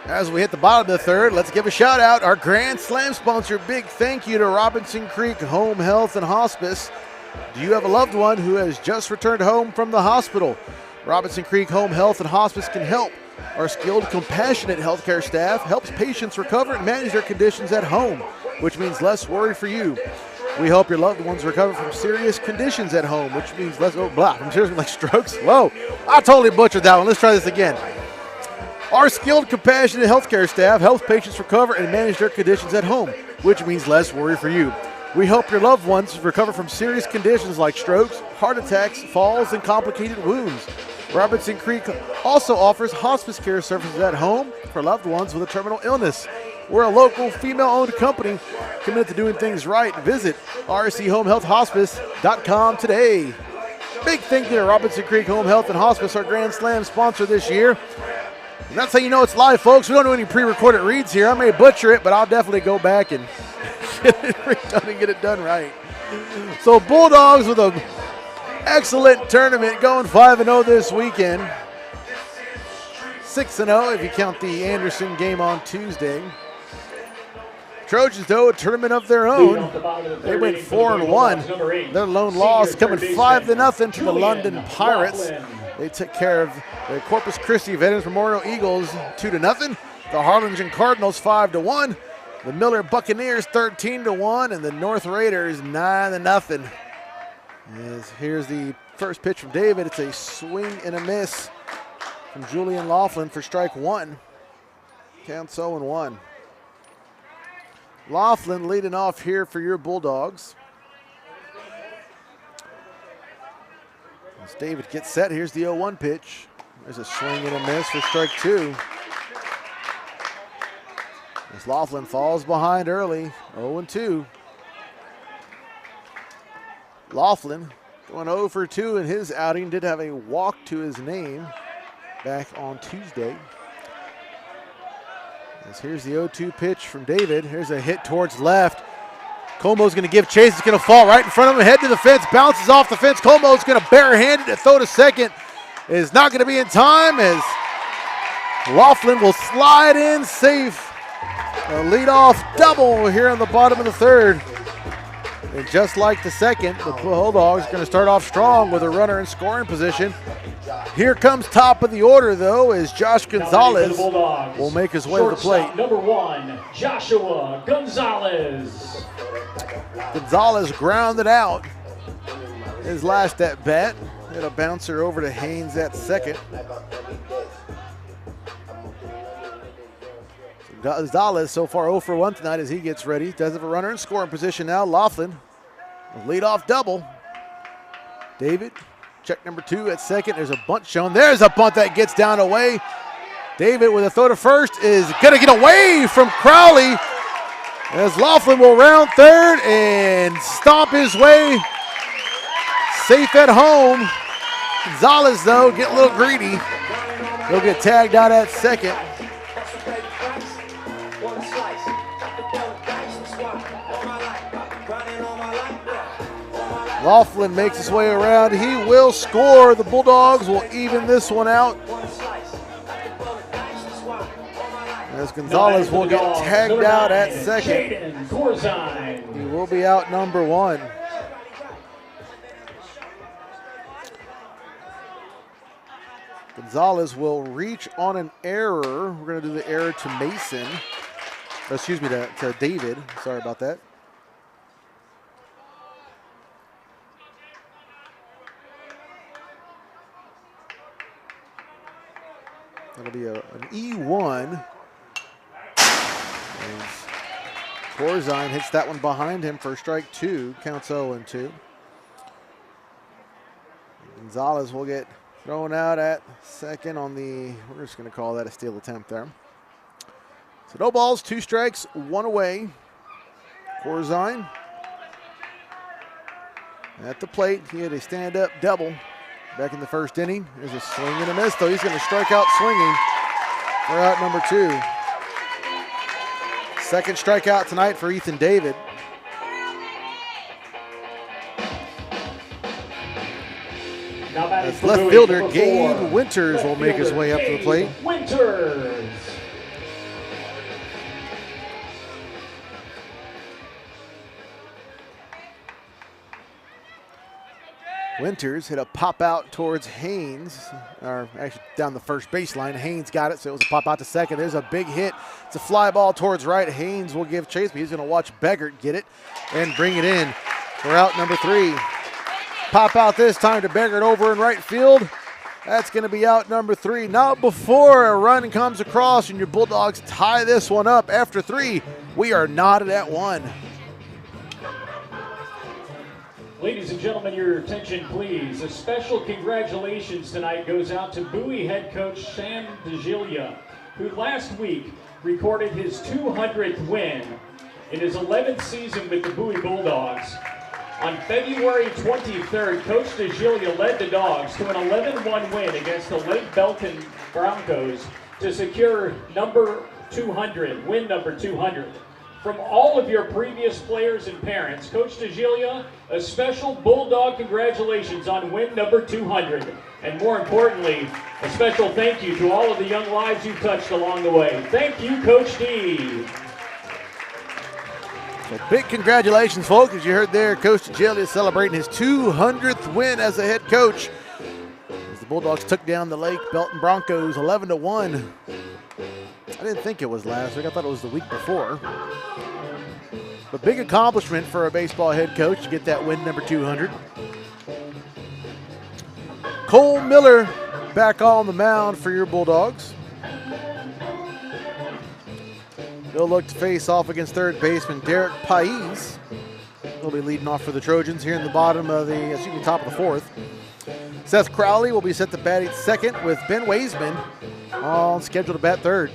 As we hit the bottom of the third, let's give a shout out. Our Grand Slam sponsor, big thank you to Robinson Creek Home Health and Hospice. Do you have a loved one who has just returned home from the hospital? Robinson Creek Home Health and Hospice can help. Our skilled, compassionate healthcare staff helps patients recover and manage their conditions at home, which means less worry for you. We hope your loved ones recover from serious conditions at home, which means less, from serious like strokes. Whoa, I totally butchered that one. Let's try this again. Our skilled, compassionate healthcare staff helps patients recover and manage their conditions at home, which means less worry for you. We help your loved ones recover from serious conditions like strokes, heart attacks, falls, and complicated wounds. Robinson Creek also offers hospice care services at home for loved ones with a terminal illness. We're a local, female-owned company committed to doing things right. Visit rchomehealthhospice.com today. Big thank you to Robinson Creek Home Health and Hospice, our Grand Slam sponsor this year. And that's how you know it's live, folks. We don't do any pre-recorded reads here. I may butcher it, but I'll definitely go back and get it done right. So Bulldogs with an excellent tournament, going 5-0 this weekend. 6-0 if you count the Anderson game on Tuesday. Trojans, though, a tournament of their own. They went 4-1. Their lone loss coming 5-0 to the London Pirates. They took care of the Corpus Christi Veterans Memorial Eagles 2-0. The Harlingen Cardinals 5-1. The Miller Buccaneers 13-1, and the North Raiders 9-0. Here's the first pitch from David. It's a swing and a miss from Julian Laughlin for strike one. Counts 0-1. Laughlin leading off here for your Bulldogs. As David gets set, here's the 0-1 pitch. There's a swing and a miss for strike two. As Laughlin falls behind early, 0-2. Laughlin going 0 for 2 in his outing. Did have a walk to his name back on Tuesday. As here's the 0-2 pitch from David. Here's a hit towards left. Como's going to give chase. It's going to fall right in front of him. Head to the fence. Bounces off the fence. Como's going to barehand it. Throw to second. Is not going to be in time as Laughlin will slide in safe. A leadoff double here in the bottom of the third. And just like the second, the Bulldogs are going to start off strong with a runner in scoring position. Here comes top of the order, though, as Josh Gonzalez will make his way to the plate. Number 1, Joshua Gonzalez. Gonzalez grounded out his last at bat. Hit a bouncer over to Haynes at second. Gonzalez so far 0 for 1 tonight as he gets ready. Does have a runner in scoring position now. Laughlin, a leadoff double. David, check number 2 at second. There's a bunt shown. There's a bunt that gets down away. David with a throw to first is going to get away from Crowley as Laughlin will round third and stomp his way safe at home. Gonzalez, though, get a little greedy. He'll get tagged out at second. Laughlin makes his way around. He will score. The Bulldogs will even this one out. As Gonzalez will get tagged out at second. He will be out number 1. Gonzalez will reach on an error. We're going to do the error to Mason. Or excuse me, to David. Sorry about that. That'll be an E1. And Corzine hits that one behind him for strike 2. Counts 0-2. Gonzalez will get thrown out at second on the, we're just going to call that a steal attempt there. So no balls, 2 strikes, 1 away. Corzine at the plate. He had a stand-up double back in the first inning. There's a swing and a miss, though. He's going to strike out swinging for out number 2. Second strikeout tonight for Ethan David. As left fielder Gabe Winters will make his way up to the plate. Winters hit a pop out towards Haynes, or actually down the first baseline. Haynes got it, so it was a pop out to second. There's a big hit. It's a fly ball towards right. Haynes will give chase, but he's going to watch Beggert get it and bring it in for out number 3. Pop out this time to Beggert over in right field. That's going to be out number 3. Not before a run comes across and your Bulldogs tie this one up. After 3, we are knotted at 1. Ladies and gentlemen, your attention please. A special congratulations tonight goes out to Bowie head coach Sam DeGilia, who last week recorded his 200th win in his 11th season with the Bowie Bulldogs. On February 23rd, Coach DeGilia led the Dogs to an 11-1 win against the Lake Belton Broncos to secure number 200, win number 200. From all of your previous players and parents, Coach DeGilia, a special Bulldog congratulations on win number 200. And more importantly, a special thank you to all of the young lives you've touched along the way. Thank you, Coach D. So big congratulations, folks. As you heard there, Coach DeGilia is celebrating his 200th win as a head coach. As the Bulldogs took down the Lake Belton Broncos 11-1. I didn't think it was last week. I thought it was the week before. But big accomplishment for a baseball head coach to get that win number 200. Cole Miller back on the mound for your Bulldogs. He'll look to face off against third baseman Derek Pais. He'll be leading off for the Trojans here in the top of the fourth. Seth Crowley will be set to bat at second with Ben Weisman on schedule to bat third.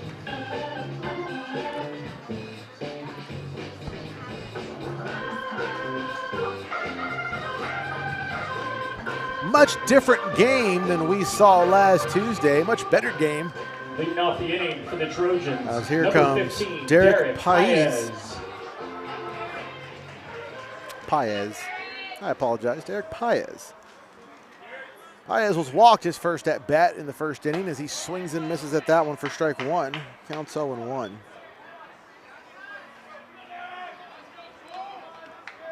Much different game than we saw last Tuesday. Much better game. Leading off the inning for the Trojans. As here number comes 15, Derek Paez. Paez. I apologize, Derek Paez. Paez was walked his first at bat in the first inning as he swings and misses at that one for strike one. Counts 0-1.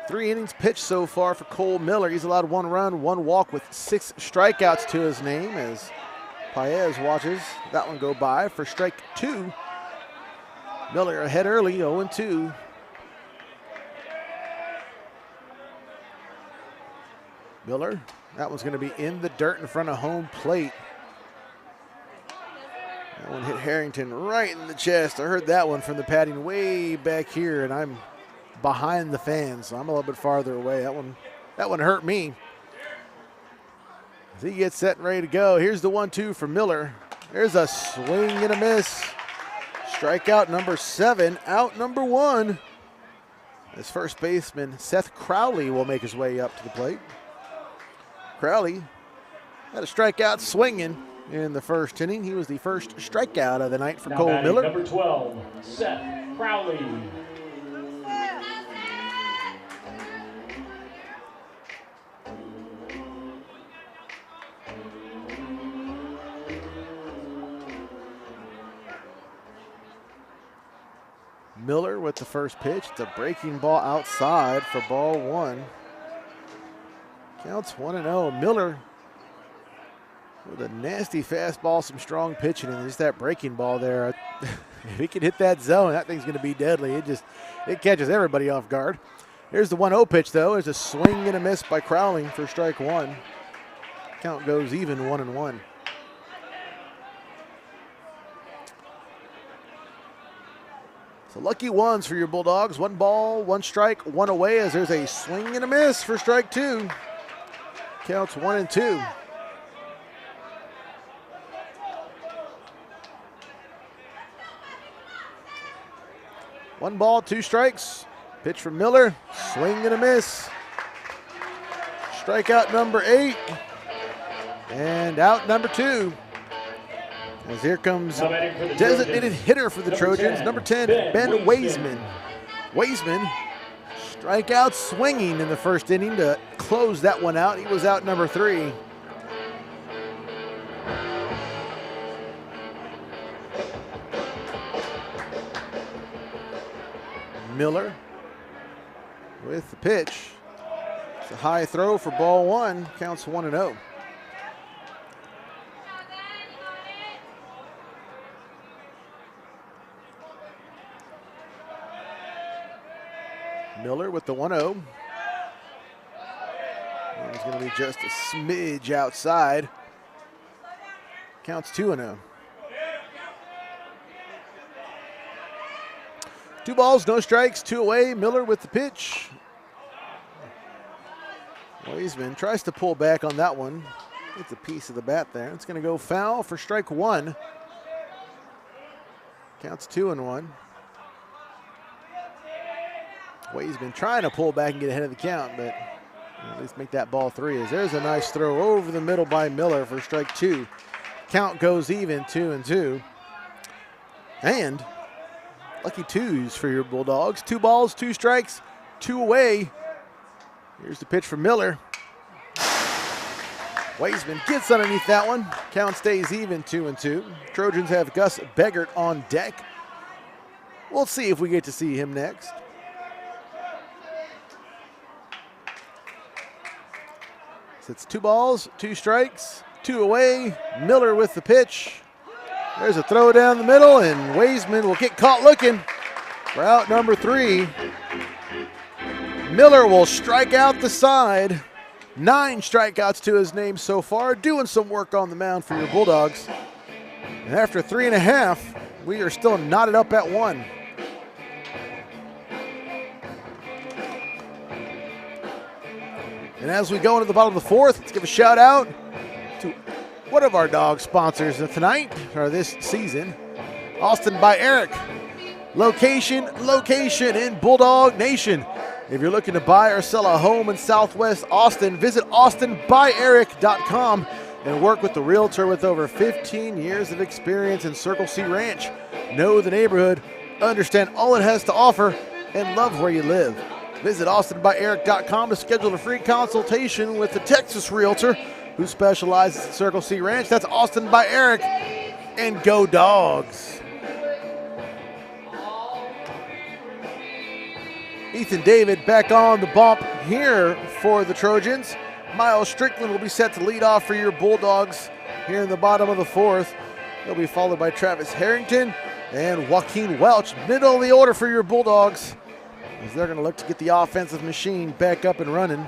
3 innings pitched so far for Cole Miller. He's allowed 1 run, 1 walk with 6 strikeouts to his name as Paez watches that one go by for strike 2. Miller ahead early, 0-2. Miller, that one's going to be in the dirt in front of home plate. That one hit Harrington right in the chest. I heard that one from the padding way back here, and I'm behind the fans, so I'm a little bit farther away. That one hurt me. As he gets set and ready to go. Here's the 1-2 for Miller. There's a swing and a miss. Strikeout number 7, out number 1. As first baseman Seth Crowley will make his way up to the plate. Crowley had a strikeout swinging in the first inning. He was the first strikeout of the night for Cole Miller. Number 12, Seth Crowley. Miller with the first pitch. It's a breaking ball outside for ball 1. Counts 1-0. Miller with a nasty fastball, some strong pitching, and just that breaking ball there. If he can hit that zone, that thing's going to be deadly. It catches everybody off guard. Here's the 1-0 pitch, though. There's a swing and a miss by Crowley for strike 1. Count goes even, 1-1. So lucky ones for your Bulldogs. 1 ball, 1 strike, 1 away as there's a swing and a miss for strike 2. Counts 1-2. One ball, 2 strikes. Pitch from Miller. Swing and a miss. Strikeout number 8. And out number 2. As here comes designated hitter for the Trojans, number 10, Ben Weisman. Weisman strikeout swinging in the first inning to close that one out. He was out number 3. Miller with the pitch. It's a high throw for ball 1. Counts 1-0. Miller with the 1-0. It's going to be just a smidge outside. Counts 2-0. 2 balls, no strikes, 2 away. Miller with the pitch. Weisman tries to pull back on that one. Gets a piece of the bat there. It's going to go foul for strike 1. Counts 2-1. Weisman trying to pull back and get ahead of the count, but at least make that ball 3. As there's a nice throw over the middle by Miller for strike 2. Count goes even, 2-2. And lucky 2s for your Bulldogs. 2 balls, 2 strikes, 2 away. Here's the pitch from Miller. Weisman gets underneath that one. Count stays even, 2-2. Trojans have Gus Beggert on deck. We'll see if we get to see him next. So it's 2 balls, 2 strikes, 2 away. Miller with the pitch. There's a throw down the middle, and Waisman will get caught looking for out number 3. Miller will strike out the side. 9 strikeouts to his name so far, doing some work on the mound for your Bulldogs. And after 3.5, we are still knotted up at 1. And as we go into the bottom of the 4th, let's give a shout out to one of our dog sponsors tonight, or this season, Austin by Eric. Location in Bulldog Nation. If you're looking to buy or sell a home in Southwest Austin, visit austinbyeric.com and work with the realtor with over 15 years of experience in Circle C Ranch. Know the neighborhood, understand all it has to offer, and love where you live. Visit austinbyeric.com to schedule a free consultation with the Texas realtor who specializes at Circle C Ranch. That's Austin by Eric, and go Dogs. Ethan David back on the bump here for the Trojans. Miles Strickland will be set to lead off for your Bulldogs here in the bottom of the 4th. He'll be followed by Travis Harrington and Joaquin Welch, middle of the order for your Bulldogs, as they're going to look to get the offensive machine back up and running.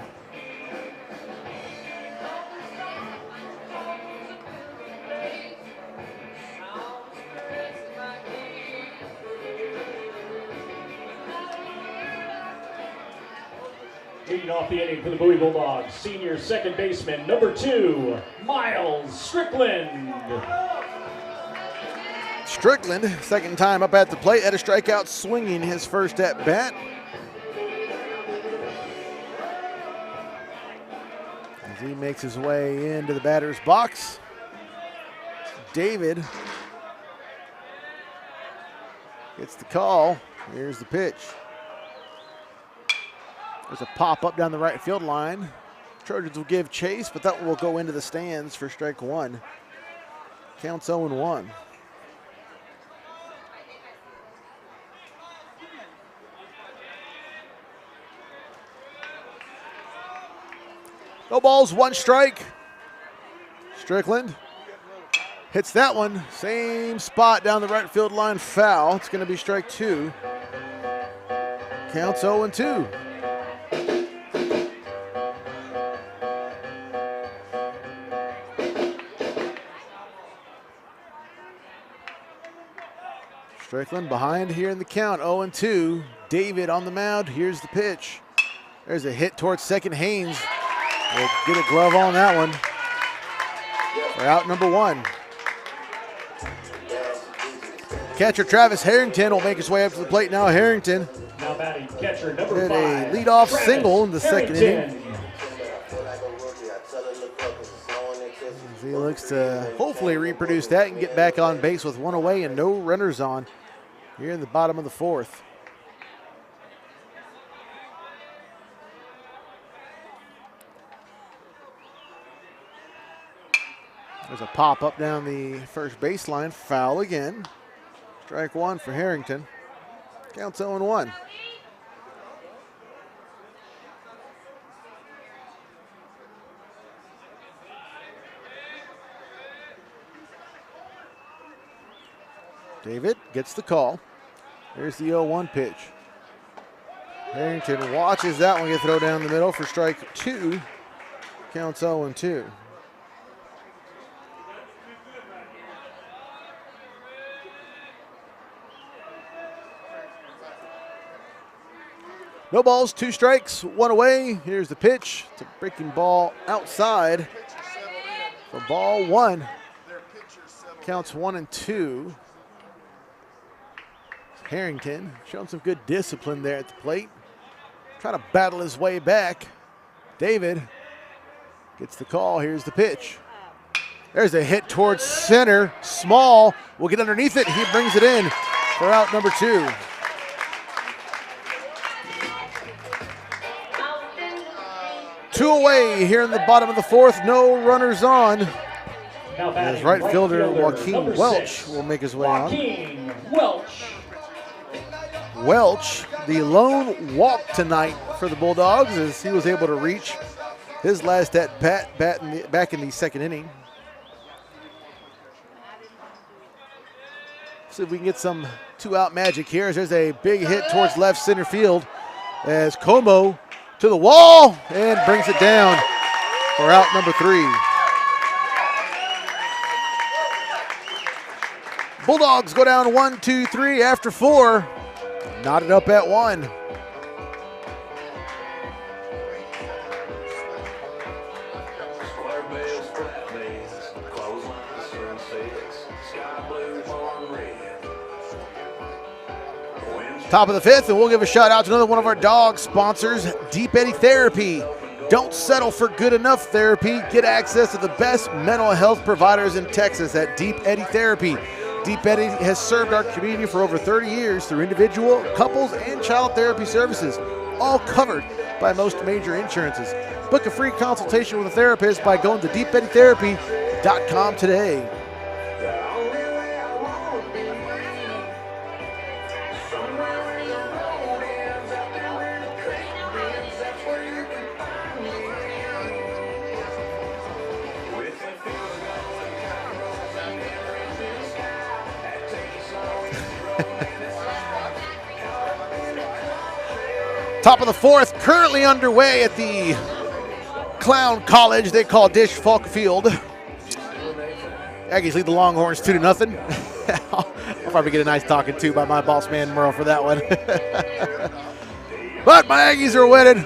Leading off the inning for the Bowie Bulldogs, senior second baseman, number 2, Miles Strickland. Strickland, second time up at the plate, had a strikeout swinging his first at bat. As he makes his way into the batter's box, David gets the call. Here's the pitch. There's a pop up down the right field line. Trojans will give chase, but that will go into the stands for strike 1. Counts 0-1. No balls, 1 strike. Strickland hits that one. Same spot down the right field line, foul. It's going to be strike 2. Counts 0-2. Strickland behind here in the count, 0-2. David on the mound. Here's the pitch. There's a hit towards second. Haynes will get a glove on that one. For out number 1. Catcher Travis Harrington will make his way up to the plate now. Harrington Now batting catcher number hit 5. a leadoff Travis single in the second Harrington. inning. As he looks to hopefully reproduce that and get back on base with 1 away and no runners on here in the bottom of the 4th. There's a pop up down the first baseline, foul again. Strike 1 for Harrington. Counts 0-1. David gets the call. There's the 0-1 pitch. Harrington watches that one get thrown down the middle for strike 2. Counts 0-2. No balls, 2 strikes, 1 away. Here's the pitch. It's a breaking ball outside for ball 1. Counts 1-2. Harrington showing some good discipline there at the plate. Trying to battle his way back. David gets the call. Here's the pitch. There's a hit towards center. Small will get underneath it. He brings it in for out number 2. Two away here in the bottom of the 4th. No runners on. As right fielder Joaquin Welch will make his way on. Joaquin Welch. Welch, the lone walk tonight for the Bulldogs, as he was able to reach his last at bat back in the second inning. See if we can get some two-out magic here. As there's a big hit towards left center field as Como to the wall and brings it down for out number 3. Bulldogs go down 1, 2, 3 after 4. Knotted up at 1. Top of the 5th, and we'll give a shout out to another one of our dog sponsors, Deep Eddy Therapy. Don't settle for good enough therapy. Get access to the best mental health providers in Texas at Deep Eddy Therapy. Deep Eddy has served our community for over 30 years through individual, couples, and child therapy services, all covered by most major insurances. Book a free consultation with a therapist by going to deepeddytherapy.com today. Top of the 4th, currently underway at the Clown College they call Dish Falk Field. Aggies lead the Longhorns 2-0. I'll probably get a nice talking to by my boss man Merle for that one. But my Aggies are winning.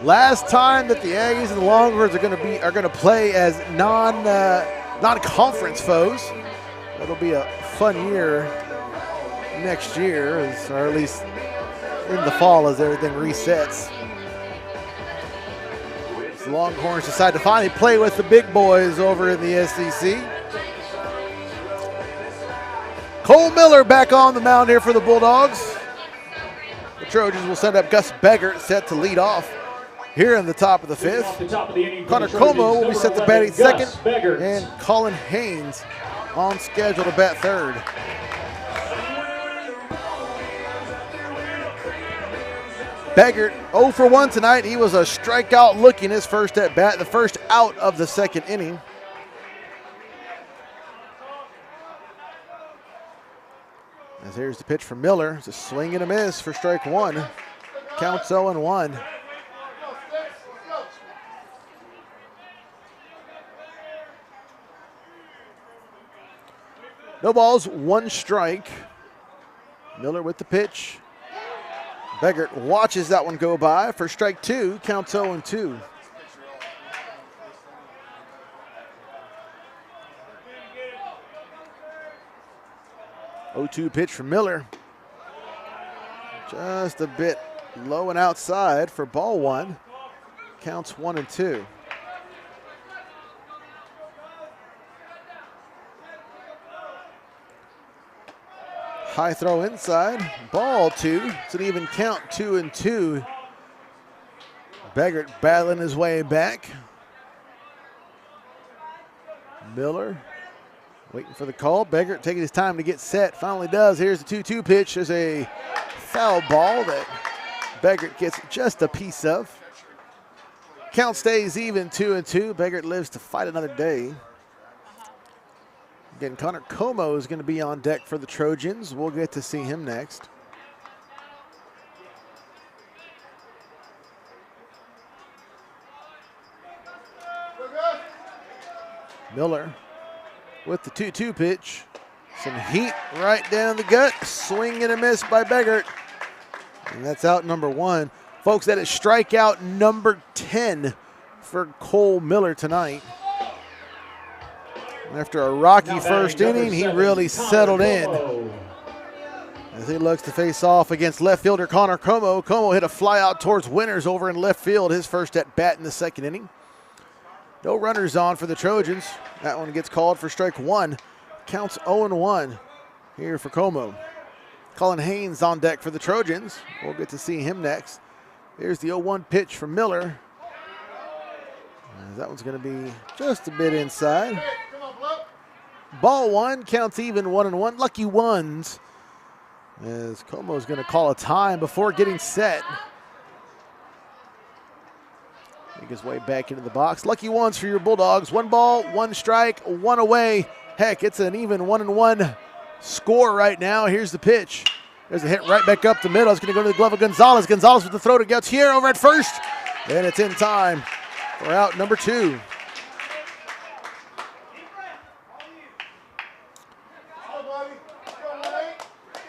Last time that the Aggies and the Longhorns are going to play as non-conference foes. That'll be a fun year next year, or at least in the fall as everything resets. The Longhorns decide to finally play with the big boys over in the SEC. Cole Miller back on the mound here for the Bulldogs. The Trojans will send up Gus Beggart, set to lead off here in the top of the 5th. Connor Como will be set to bat at 2nd, and Colin Haynes on schedule to bat 3rd. Beggart 0 for 1 tonight. He was a strikeout looking his first at bat, the first out of the 2nd inning. As here's the pitch from Miller. It's a swing and a miss for strike 1. Counts 0-1. No balls, 1 strike. Miller with the pitch. Beggart watches that one go by for strike 2, counts 0-2. Oh-2 pitch from Miller. Just a bit low and outside for ball 1. Counts 1-2. High throw inside, ball 2. It's an even count, 2-2. Beggart battling his way back. Miller waiting for the call. Beggart taking his time to get set. Finally does. Here's the 2-2 pitch. There's a foul ball that Beggart gets just a piece of. Count stays even, 2-2. Beggart lives to fight another day. Again, Connor Como is going to be on deck for the Trojans. We'll get to see him next. Miller with the 2-2 pitch. Some heat right down the gut. Swing and a miss by Beggart. And that's out number 1. Folks, that is strikeout number 10 for Cole Miller tonight. After a rocky first inning, he really settled in as he looks to face off against left fielder Connor Como. Como hit a fly out towards Winters over in left field, his first at bat in the 2nd inning. No runners on for the Trojans. That one gets called for strike 1. Counts 0-1 here for Como. Colin Haynes on deck for the Trojans. We'll get to see him next. Here's the 0-1 pitch from Miller. That one's going to be just a bit inside. Ball 1, counts even, 1-1. Lucky ones as Como's going to call a time before getting set. Make his way back into the box. Lucky ones for your Bulldogs. 1 ball, 1 strike, 1 away. Heck, it's an even 1-1 score right now. Here's the pitch. There's a hit right back up the middle. It's going to go to the glove of Gonzalez. Gonzalez with the throw to Gautier over at first. And it's in time for out number 2.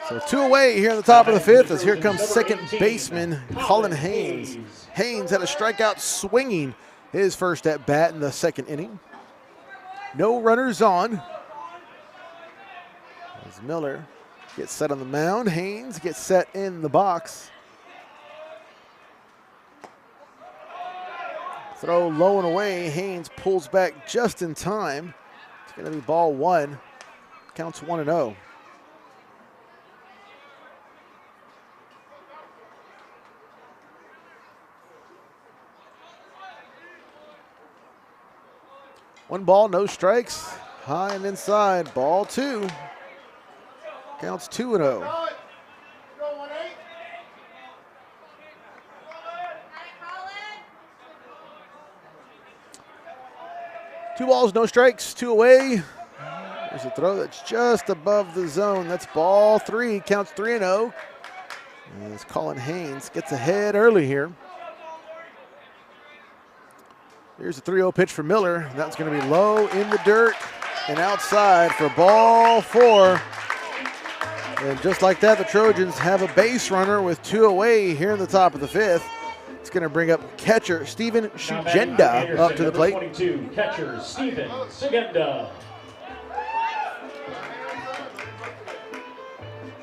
So 2 away here in the top of the 5th as here comes second baseman Colin Haynes. Haynes had a strikeout swinging his first at bat in the 2nd inning. No runners on. As Miller gets set on the mound, Haynes gets set in the box. Throw low and away. Haynes pulls back just in time. It's going to be ball 1. Counts 1-0. One ball, no strikes. High and inside. Ball 2. Counts 2-0. Two balls, no strikes, 2 away. There's a throw that's just above the zone. That's ball 3. Counts 3-0. As Colin Haynes gets ahead early here. Here's a 3-0 pitch for Miller. That's going to be low in the dirt and outside for ball 4. And just like that, the Trojans have a base runner with 2 away here in the top of the 5th. It's going to bring up catcher Steven Shugenda up to the plate. 22, catcher Steven Shugenda.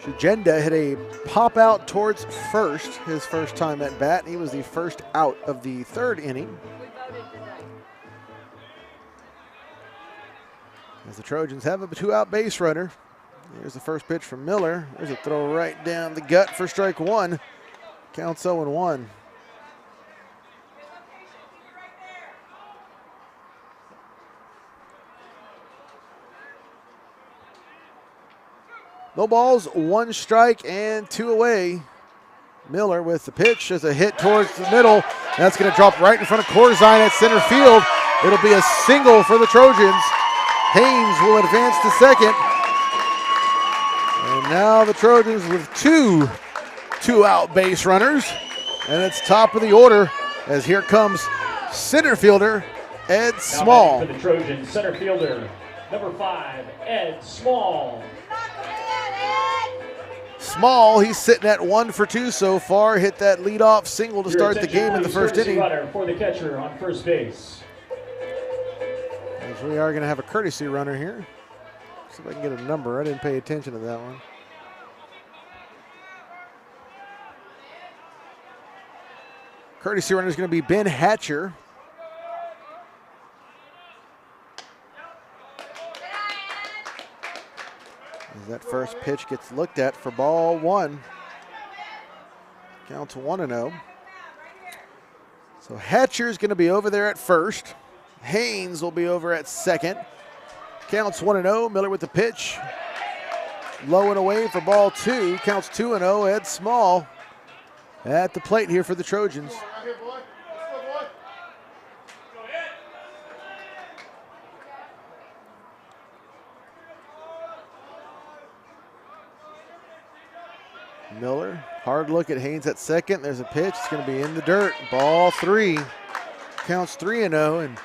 Shugenda hit a pop out towards first his first time at bat. He was the first out of the 3rd inning. As the Trojans have a 2-out base runner. Here's the first pitch from Miller. There's a throw right down the gut for strike 1. Counts 0-1. No balls, 1 strike, and 2 away. Miller with the pitch as a hit towards the middle. That's going to drop right in front of Corzine at center field. It'll be a single for the Trojans. Haynes will advance to second. And now the Trojans with 2 2-out base runners. And it's top of the order as here comes center fielder Ed Small. For the Trojans, center fielder, number 5, Ed Small. Small, he's sitting at 1 for 2 so far. Hit that leadoff single to start the game in the first inning. Runner for the catcher on first base. As we are going to have a courtesy runner here. See if I can get a number. I didn't pay attention to that one. Courtesy runner is going to be Ben Hatcher. As that first pitch gets looked at for ball 1. Counts 1-0. So Hatcher is going to be over there at first. Haynes will be over at second. Counts 1-0. Miller with the pitch. Low and away for ball 2. Counts 2-0. Ed Small at the plate here for the Trojans. Miller, hard look at Haynes at second. There's a pitch. It's going to be in the dirt. Ball 3. Counts 3-0. And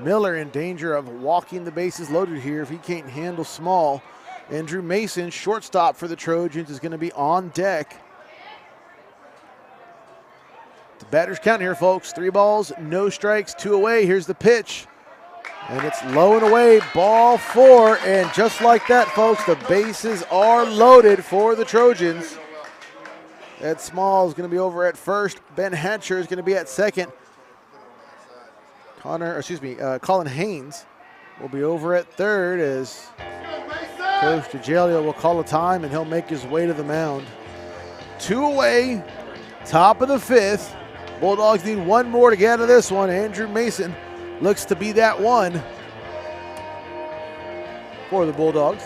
Miller in danger of walking the bases loaded here if he can't handle Small. Andrew Mason, shortstop for the Trojans, is going to be on deck. The batter's count here, folks. 3 balls, no strikes, 2 away. Here's the pitch. And it's low and away, ball 4. And just like that, folks, the bases are loaded for the Trojans. Ed Small is going to be over at first. Ben Hatcher is going to be at second. Colin Haynes will be over at third as Coach DeJalio will call a time and he'll make his way to the mound. 2 away, top of the 5th. Bulldogs need 1 more to get out of this one. Andrew Mason looks to be that one for the Bulldogs.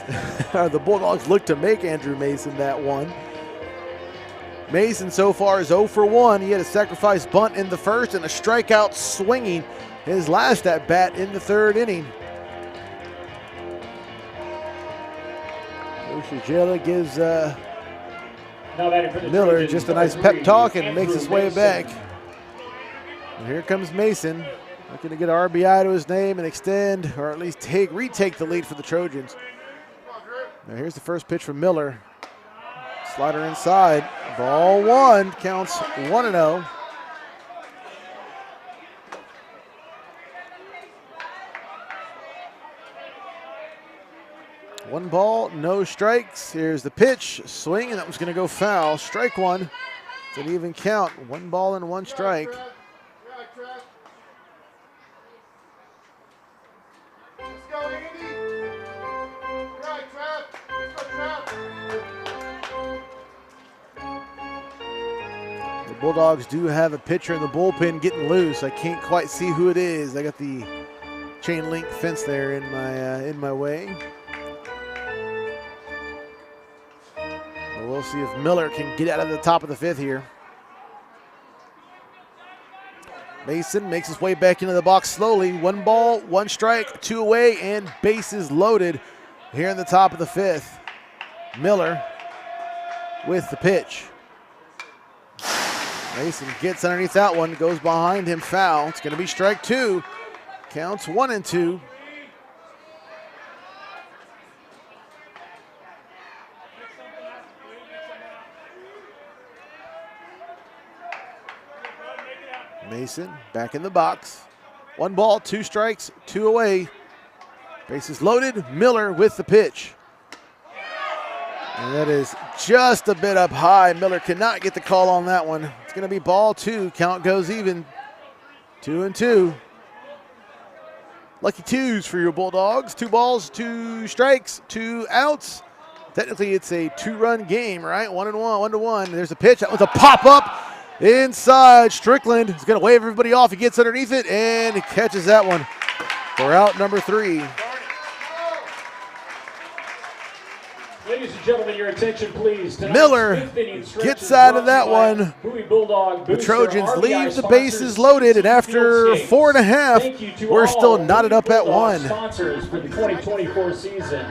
The Bulldogs look to make Andrew Mason that one. Mason so far is 0 for 1. He had a sacrifice bunt in the first and a strikeout swinging his last at bat in the 3rd inning. Jayla gives Now batting for the Miller Trojans, just a nice number pep talk and Andrew makes his way Mason. back. And here comes Mason, looking to get an RBI to his name and extend, or at least retake the lead for the Trojans. Now here's the first pitch from Miller. Slider inside. Ball one. Counts 1-0. One ball, no strikes. Here's the pitch. Swing, and that was going to go foul. Strike one. It's an even count. 1 ball and 1 strike. Let's go, Andy. Right, Trav. Let's go, Trav. The Bulldogs do have a pitcher in the bullpen getting loose. I can't quite see who it is. I got the chain link fence there in my way. But we'll see if Miller can get out of the top of the 5th here. Mason makes his way back into the box slowly. 1 ball, 1 strike, 2 away, and bases loaded here in the top of the 5th. Miller with the pitch. Mason gets underneath that one, goes behind him, foul. It's going to be strike 2. Counts 1-2. Mason back in the box. 1 ball, 2 strikes, 2 away. Bases loaded. Miller with the pitch. And that is just a bit up high. Miller cannot get the call on that one. It's going to be ball 2. Count goes even. 2-2. Lucky 2s for your Bulldogs. 2 balls, 2 strikes, 2 outs. Technically, it's a 2-run game, right? 1-1, 1-1. There's a pitch. That was a pop-up. Inside, Strickland is going to wave everybody off. He gets underneath it, and he catches that one for out number 3. Ladies and gentlemen, your attention, please. Tonight's Miller 5th inning stretch gets is out of brought that to you by one. Bowie Bulldog The Booster Trojans RBI leave the sponsors, bases loaded, and after Field Skates. 4.5, Thank you to we're all still knotted Bowie up at Bulldog 1. Sponsors for the 2024 season.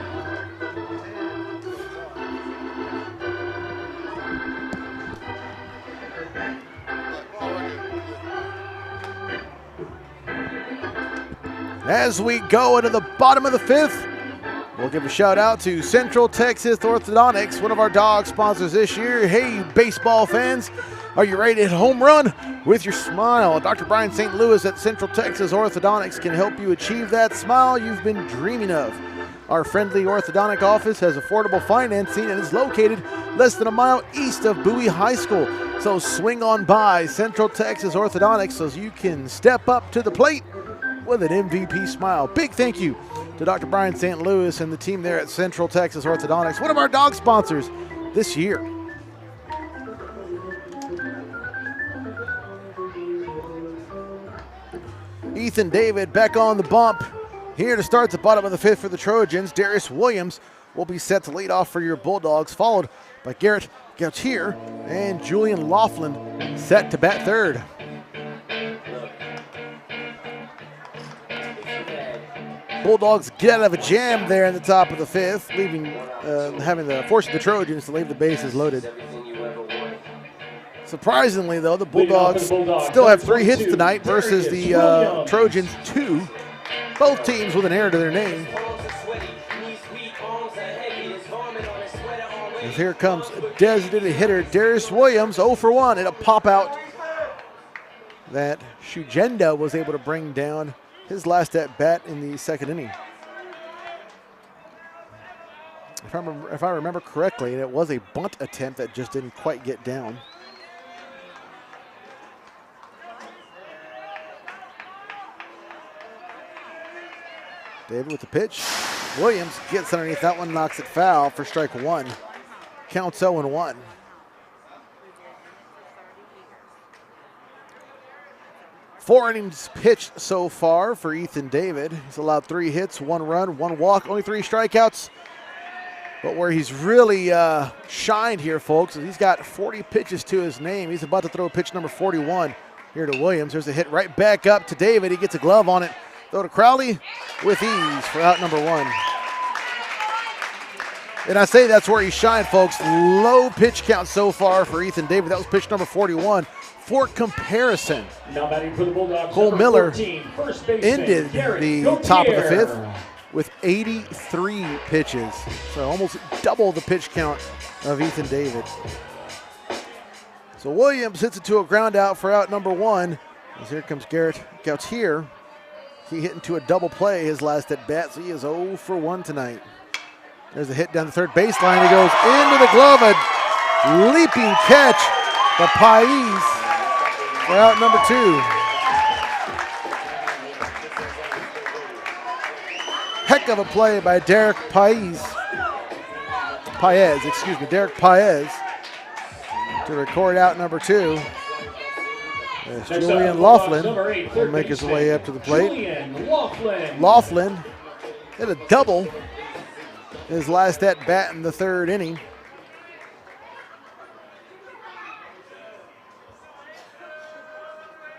As we go into the bottom of the 5th, we'll give a shout out to Central Texas Orthodontics, one of our dog sponsors this year. Hey, baseball fans, are you ready to hit a home run with your smile? Dr. Brian St. Louis at Central Texas Orthodontics can help you achieve that smile you've been dreaming of. Our friendly orthodontic office has affordable financing and is located less than a mile east of Bowie High School. So swing on by Central Texas Orthodontics so you can step up to the plate with an MVP smile. Big thank you to Dr. Brian St. Louis and the team there at Central Texas Orthodontics, one of our dog sponsors this year. Ethan David back on the bump here to start the bottom of the 5th for the Trojans. Darius Williams will be set to lead off for your Bulldogs, followed by Garrett Gautier and Julian Laughlin set to bat 3rd. Bulldogs get out of a jam there in the top of the 5th, forcing the Trojans to leave the bases loaded. Surprisingly, though, the Bulldogs still have 3 hits tonight versus the Trojans 2. Both teams with an error to their name. And here comes designated hitter Darius Williams, 0 for 1. It'll pop out that Shugenda was able to bring down his last at bat in the 2nd inning. If I remember correctly, it was a bunt attempt that just didn't quite get down. David with the pitch. Williams gets underneath that one, knocks it foul for strike 1. Counts 0-1. Four innings pitched so far for Ethan David. He's allowed 3 hits, 1 run, 1 walk, only 3 strikeouts. But where he's really shined here, folks, is he's got 40 pitches to his name. He's about to throw pitch number 41 here to Williams. There's a hit right back up to David. He gets a glove on it. Throw to Crowley with ease for out number 1. And I say that's where he shined, folks. Low pitch count so far for Ethan David. That was pitch number 41. For comparison, Now batting for the Bulldogs, Cole number Miller 14, first baseman, ended Garrett the Gauthier. top of the fifth with 83 pitches. So almost double the pitch count of Ethan David. So Williams hits it to a ground out for out number 1. As here comes Garrett Gauthier. He hit into a double play his last at bat, so he is 0 for 1 tonight. There's a hit down the third baseline. He goes into the glove, a leaping catch by Pais for out number 2. Heck of a play by Derek Paez, Derek Paez to record out number 2. As Julian Laughlin will make his way up to the plate. Julian Laughlin. Laughlin hit a double his last at bat in the 3rd inning.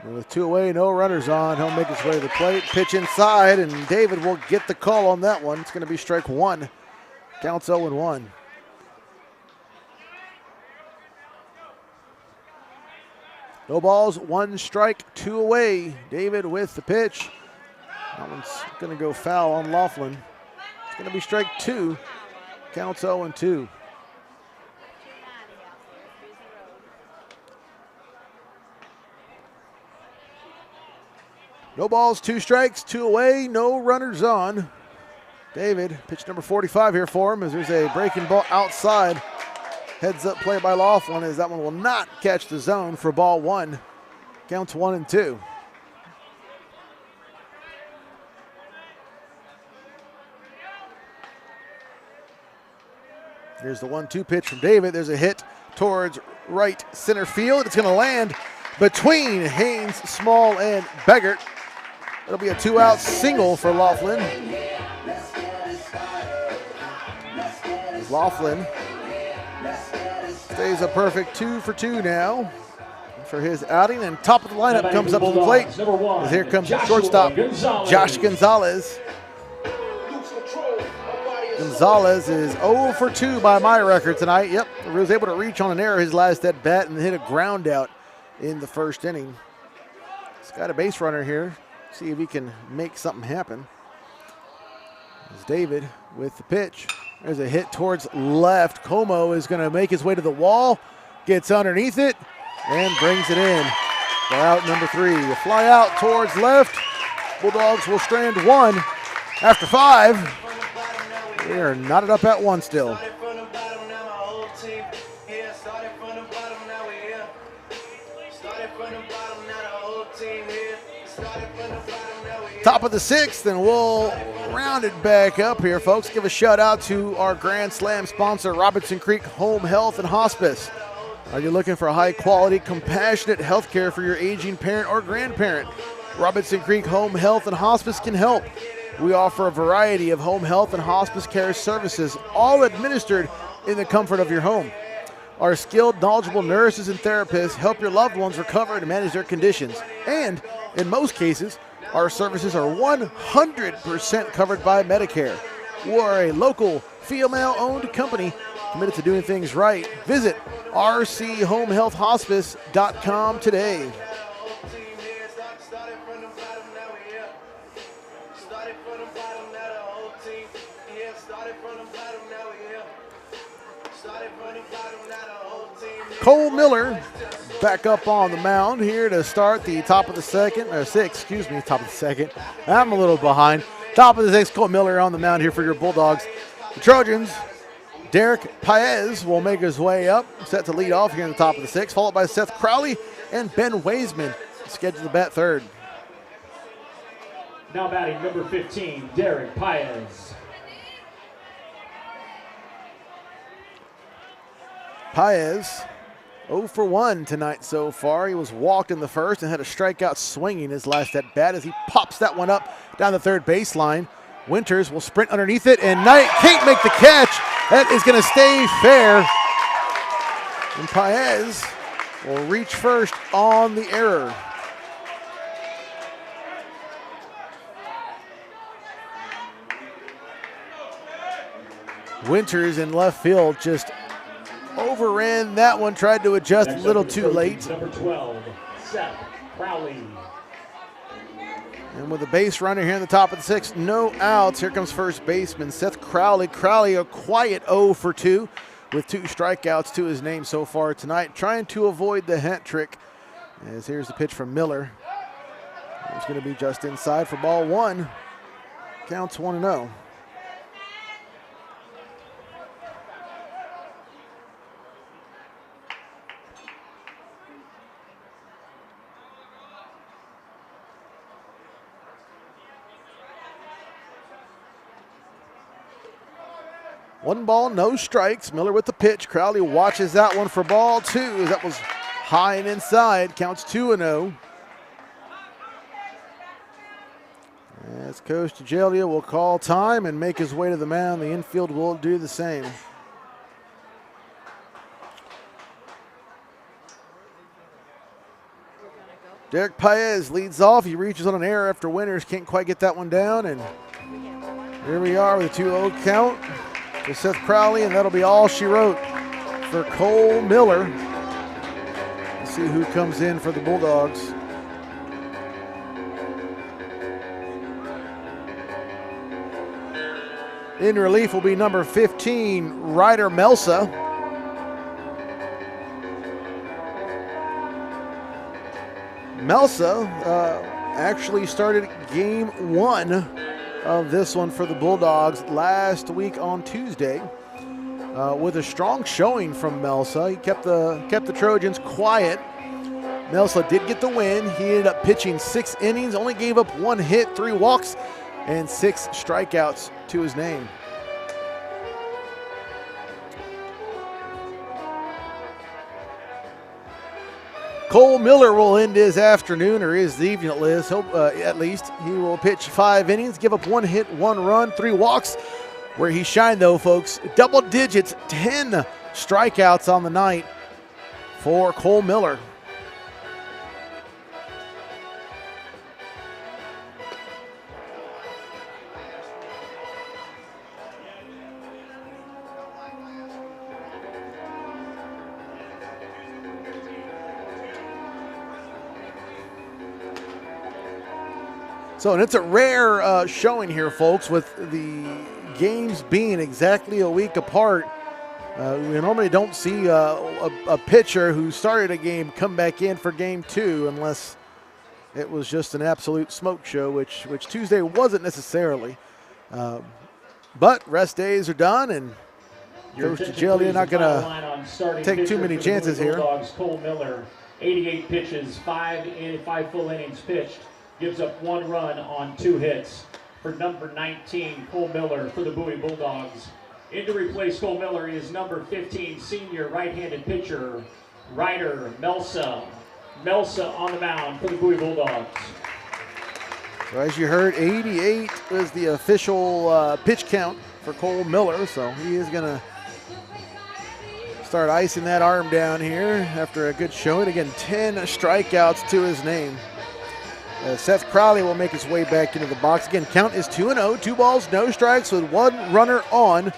And with 2 away, no runners on, he'll make his way to the plate. Pitch inside, and David will get the call on that one. It's going to be strike 1. Counts 0-1. No balls, 1 strike, 2 away. David with the pitch. That one's going to go foul on Laughlin. It's going to be strike 2. Counts 0-2. No balls, 2 strikes, 2 away, no runners on. David, pitch number 45 here for him as there's a breaking ball outside. Heads up play by Laughlin as that one will not catch the zone for ball 1. Counts 1-2. Here's the 1-2 pitch from David. There's a hit towards right center field. It's going to land between Haynes, Small, and Beggart. It'll be a 2-out single for Laughlin. Laughlin stays a perfect 2 for 2 now for his outing, and top of the lineup comes up to the plate. As here comes shortstop Josh Gonzalez. Gonzalez is 0 for 2 by my record tonight. Yep, he was able to reach on an error his last at bat and hit a ground out in the 1st inning. He's got a base runner here. See if he can make something happen. As David with the pitch. There's a hit towards left. Como is going to make his way to the wall, gets underneath it, and brings it in for out number 3. A fly out towards left. Bulldogs will strand 1 after 5. They are knotted up at 1 still. Top of the 6th, and we'll round it back up here, folks. Give a shout out to our Grand Slam sponsor, Robinson Creek Home Health and Hospice. Are you looking for high quality, compassionate health care for your aging parent or grandparent? Robinson Creek Home Health and Hospice can help. We offer a variety of home health and hospice care services, all administered in the comfort of your home. Our skilled, knowledgeable nurses and therapists help your loved ones recover and manage their conditions. And in most cases, our services are 100% covered by Medicare. We're a local, female-owned company committed to doing things right. Visit rchomehealthhospice.com today. Cole Miller back up on the mound here to start the top of the 2nd, or 6th, excuse me, top of the 2nd. I'm a little behind. Top of the 6th, Cole Miller on the mound here for your Bulldogs. The Trojans, Derek Paez will make his way up, set to lead off here in the top of the 6th, followed by Seth Crowley and Ben Waisman, scheduled to bat 3rd. Now batting number 15, Derek Paez. Paez 0 for 1 tonight so far. He was walked in the 1st and had a strikeout swinging his last at bat as he pops that one up down the 3rd baseline. Winters will sprint underneath it, and Knight can't make the catch. That is going to stay fair. And Paez will reach first on the error. Winters in left field just overran that one, tried to adjust a little too late. Number 12, Seth Crowley. And with a base runner here in the top of the 6th, no outs. Here comes first baseman Seth Crowley. Crowley a quiet 0 for 2 with 2 strikeouts to his name so far tonight, trying to avoid the hat trick. As here's the pitch from Miller. It's going to be just inside for ball 1. Counts 1-0. One ball, no strikes. Miller with the pitch. Crowley watches that one for ball 2. That was high and inside. Counts 2-0. As Coach DeGelia will call time and make his way to the mound. The infield will do the same. Derek Paez leads off. He reaches on an error after Winters can't quite get that one down. And here we are with a 2-0 count to Seth Crowley, and that'll be all she wrote for Cole Miller. Let's see who comes in for the Bulldogs. In relief will be number 15, Ryder Melsa. Melsa actually started game 1 of this one for the Bulldogs last week on Tuesday with a strong showing from Melsa. He kept the Trojans quiet. Melsa did get the win. He ended up pitching 6 innings, only gave up 1 hit, 3 walks, and 6 strikeouts to his name. Cole Miller will end his afternoon, or his evening at least. He will pitch 5 innings, give up 1 hit, 1 run, 3 walks. Where he shined though, folks, double digits, 10 strikeouts on the night for Cole Miller. So, and it's a rare showing here, folks, with the games being exactly a week apart. We normally don't see a pitcher who started a game come back in for game 2 unless it was just an absolute smoke show, which Tuesday wasn't necessarily. But rest days are done, and Coach DeGelia not going to take too many chances here. Cole Miller, 88 pitches, 5 full innings pitched. Gives up 1 run on 2 hits. For number 19, Cole Miller for the Bowie Bulldogs. In to replace Cole Miller is number 15, senior right-handed pitcher, Ryder Melsa. Melsa on the mound for the Bowie Bulldogs. So as you heard, 88 was the official pitch count for Cole Miller. So he is going to start icing that arm down here after a good showing. Again, 10 strikeouts to his name. Seth Crowley will make his way back into the box. Again, count is 2-0, 2 balls, no strikes with 1 runner on.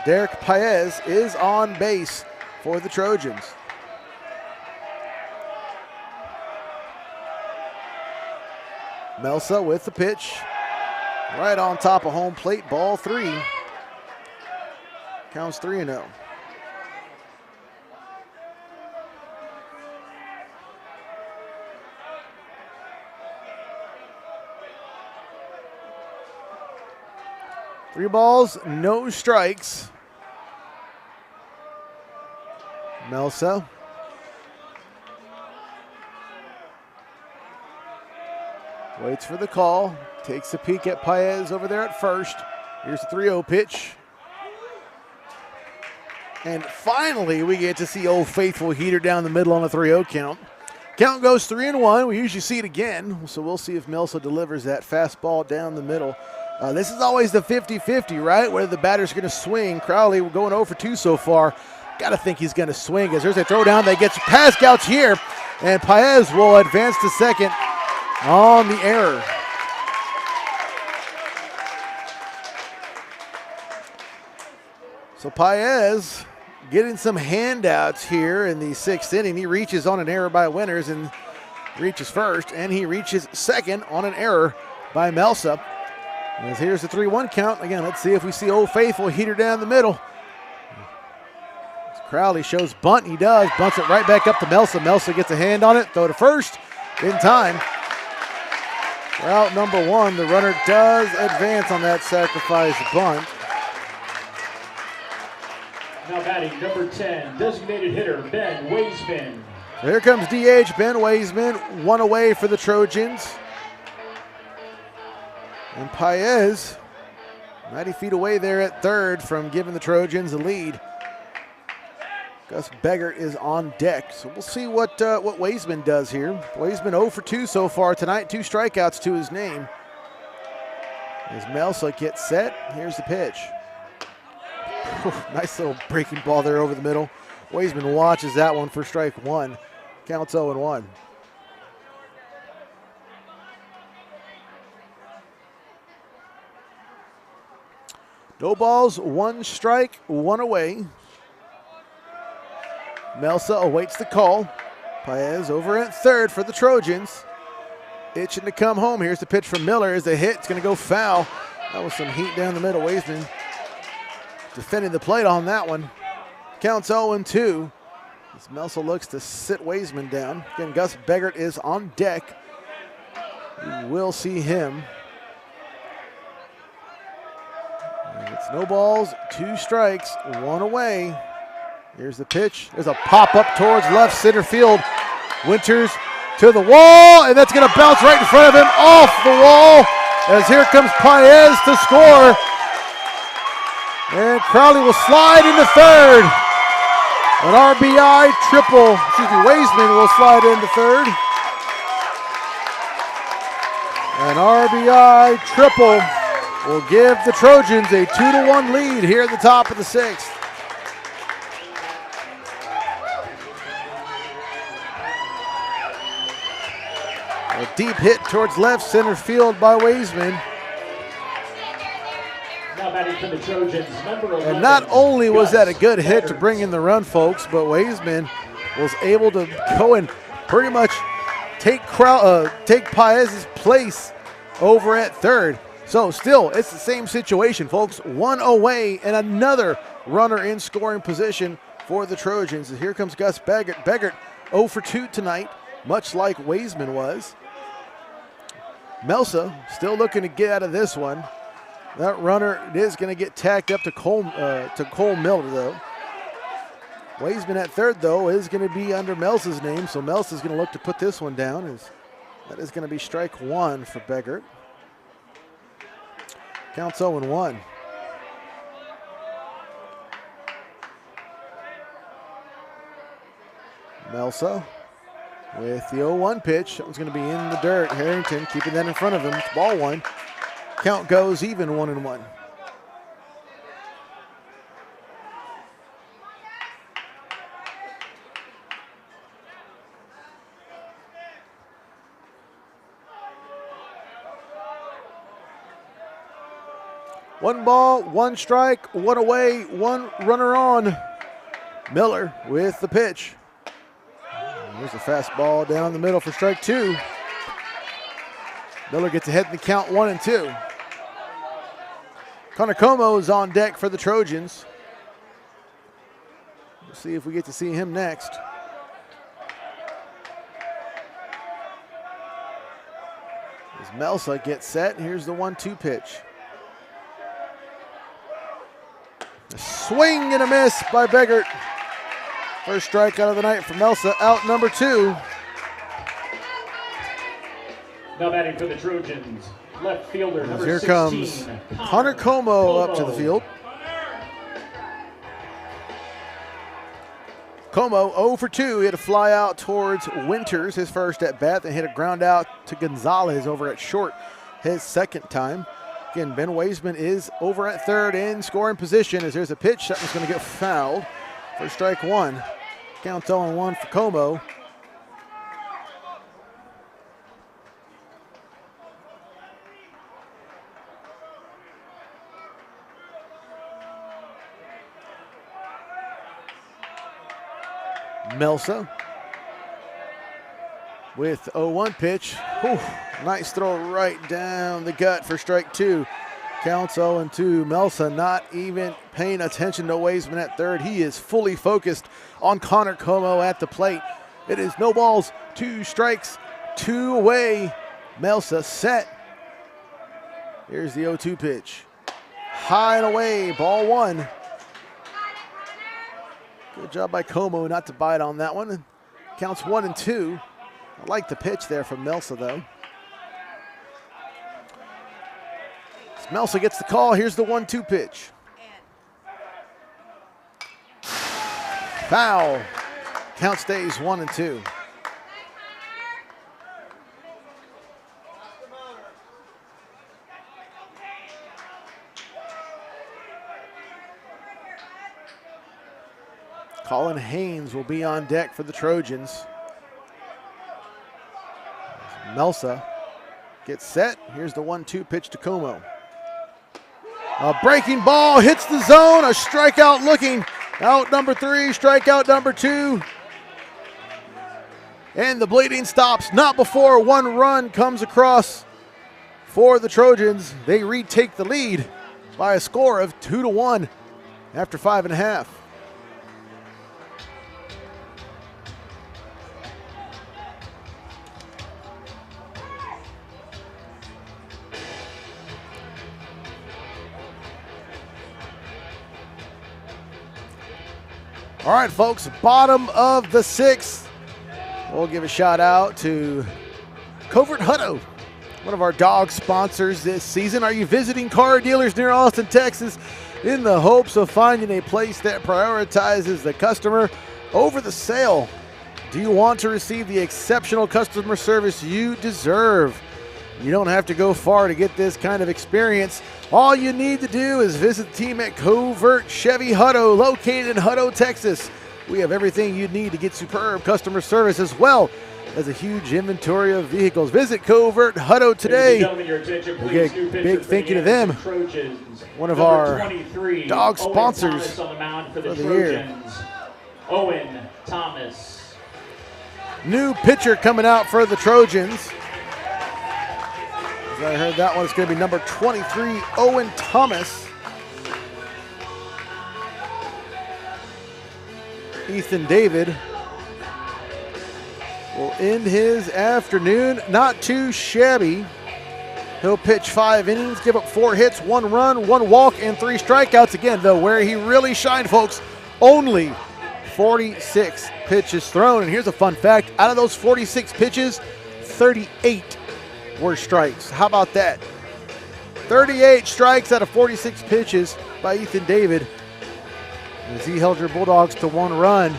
Derek Paez is on base for the Trojans. Melsa with the pitch. Right on top of home plate, ball 3. Counts 3-0. Three balls, no strikes. Melsa. Waits for the call. Takes a peek at Paez over there at first. Here's the 3-0 pitch. And finally, we get to see Old Faithful Heater down the middle on a 3-0 count. Count goes 3-1. We usually see it again, so we'll see if Melsa delivers that fastball down the middle. This is always the 50-50, right? Whether the batter's going to swing. Crowley, we're going 0 for 2 so far. Got to think he's going to swing as there's a throw down that gets past Gouch here. And Paez will advance to second on the error. So Paez getting some handouts here in the 6th inning. He reaches on an error by Winters and reaches first, and he reaches second on an error by Melsa. As here's the 3-1 count. Again, let's see if we see Old Faithful heater down the middle. Crowley shows bunt. He does. Bunts it right back up to Melsa. Melsa gets a hand on it. Throw to first in time. For out number 1, the runner does advance on that sacrifice bunt. Now batting number 10, designated hitter Ben Waisman. So here comes DH Ben Waisman, 1 away for the Trojans. And Paez, 90 feet away there at third from giving the Trojans a lead. Gus Beggart is on deck, so we'll see what Waisman does here. Waisman 0 for 2 so far tonight, 2 strikeouts to his name. As Melsa gets set, here's the pitch. Nice little breaking ball there over the middle. Waisman watches that one for strike 1. Counts 0-1. No balls, 1 strike, 1 away. Melsa awaits the call. Paez over at third for the Trojans. Itching to come home. Here's the pitch from Miller. Is a hit. It's going to go foul. That was some heat down the middle. Waisman defending the plate on that one. Counts 0-2. As Melsa looks to sit Waisman down. Again, Gus Beggart is on deck. You will see him. And it's no balls, 2 strikes, 1 away. Here's the pitch. There's a pop up towards left center field. Winters to the wall, and that's going to bounce right in front of him off the wall. As here comes Paez to score. And Crowley will slide into third. An RBI triple. Waisman will slide into third. An RBI triple will give the Trojans a 2-1 lead here at the top of the 6th. A deep hit towards left center field by Waisman. Now batting for the Trojans, number 11. And not only was that a good hit to bring in the run, folks, but Waisman was able to go and pretty much take Paez's place over at third. So still, it's the same situation, folks. 1 away and another runner in scoring position for the Trojans. And here comes Gus Beggart. Beggart 0 for 2 tonight, much like Waisman was. Melsa still looking to get out of this one. That runner is going to get tacked up to Cole Miller, though. Waisman at third, though, is going to be under Melsa's name, so Melsa's going to look to put this one down. That is going to be strike 1 for Beggart. Counts 0-1. Melsa with the 0-1 pitch. That one's going to be in the dirt. Harrington keeping that in front of him. It's ball 1. Count goes even 1-1. One ball, 1 strike, 1 away, 1 runner on. Miller with the pitch. There's a fastball down the middle for strike 2. Miller gets ahead in the count 1-2. Connor Como is on deck for the Trojans. We'll see if we get to see him next. As Melsa gets set, here's the 1-2 pitch. A swing and a miss by Beggart. First strikeout of the night for Melsa, out number 2. Now batting for the Trojans, left fielder number Here 16. comes Connor Como up to the field. Como 0 for 2. He had a fly out towards Winters, his first at bat, then hit a ground out to Gonzalez over at short, his second time. Again, Ben Waisman is over at third in scoring position as there's a pitch that was going to get fouled for strike 1. Counts 0-1 for Como. Melsa with 0-1 pitch. Whew, nice throw right down the gut for strike two. Counts 0-2. Melsa not even paying attention to Waisman at third. He is fully focused on Connor Como at the plate. It is no balls, 2 strikes, 2 away. Melsa set. Here's the 0-2 pitch. High and away, ball 1. Good job by Como not to bite on that one. Counts 1-2. I like the pitch there from Melsa though. Melsa gets the call. Here's the 1-2 pitch. Foul. Count stays 1-2. Colin Haynes will be on deck for the Trojans. Melsa gets set. Here's the 1-2 pitch to Como. A breaking ball hits the zone. A strikeout looking. Out number 3, strikeout number 2. And the bleeding stops not before 1 run comes across for the Trojans. They retake the lead by a score of 2-1 after 5.5. All right, folks, bottom of the 6th. We'll give a shout out to Covert Hutto, one of our dog sponsors this season. Are you visiting car dealers near Austin, Texas, in the hopes of finding a place that prioritizes the customer over the sale? Do you want to receive the exceptional customer service you deserve? You don't have to go far to get this kind of experience. All you need to do is visit the team at Covert Chevy Hutto, located in Hutto, Texas. We have everything you need to get superb customer service as well as a huge inventory of vehicles. Visit Covert Hutto today. We'll get a big thank you to them. One of our dog sponsors for the year. Owen Thomas. New pitcher coming out for the Trojans. As I heard that one, it's going to be number 23, Owen Thomas. Ethan David will end his afternoon not too shabby. He'll pitch 5 innings, give up 4 hits, 1 run, 1 walk, and 3 strikeouts. Again, though, where he really shined, folks, only 46 pitches thrown. And here's a fun fact. Out of those 46 pitches, 38 were strikes. How about that? 38 strikes out of 46 pitches by Ethan David as he held your Bulldogs to 1 run.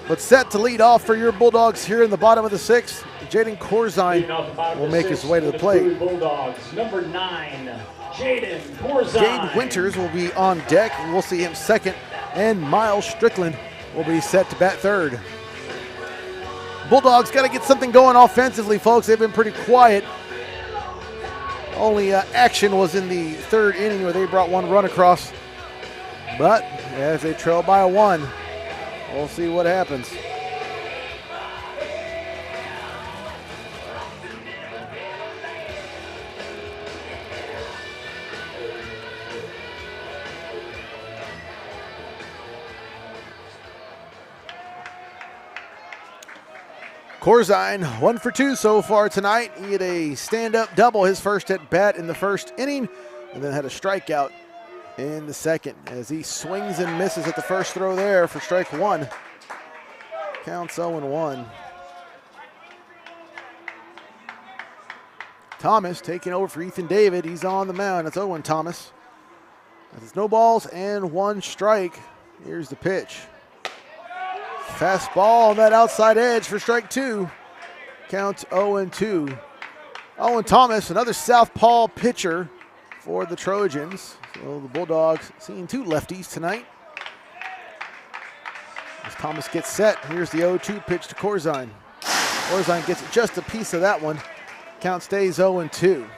But set to lead off for your Bulldogs here in the bottom of the 6th, Jaden Corzine will make his way to the plate. Bulldogs, number 9, Jaden Corzine. Jade Winters will be on deck. We'll see him second, and Miles Strickland will be set to bat third. Bulldogs got to get something going offensively, folks. They've been pretty quiet. Only action was in the 3rd inning where they brought 1 run across. But as they trail by 1, we'll see what happens. Corzine, 1 for 2 so far tonight. He had a stand-up double his first at bat in the 1st inning, and then had a strikeout in the 2nd as he swings and misses at the first throw there for strike 1. Counts 0-1. Thomas taking over for Ethan David. He's on the mound. It's Owen Thomas. It's no balls and 1 strike. Here's the pitch. Fastball on that outside edge for strike 2. Counts 0-2. Owen Thomas, another southpaw pitcher for the Trojans. So the Bulldogs seeing 2 lefties tonight. As Thomas gets set, here's the 0-2 pitch to Corzine. Corzine gets just a piece of that one. Count stays 0-2.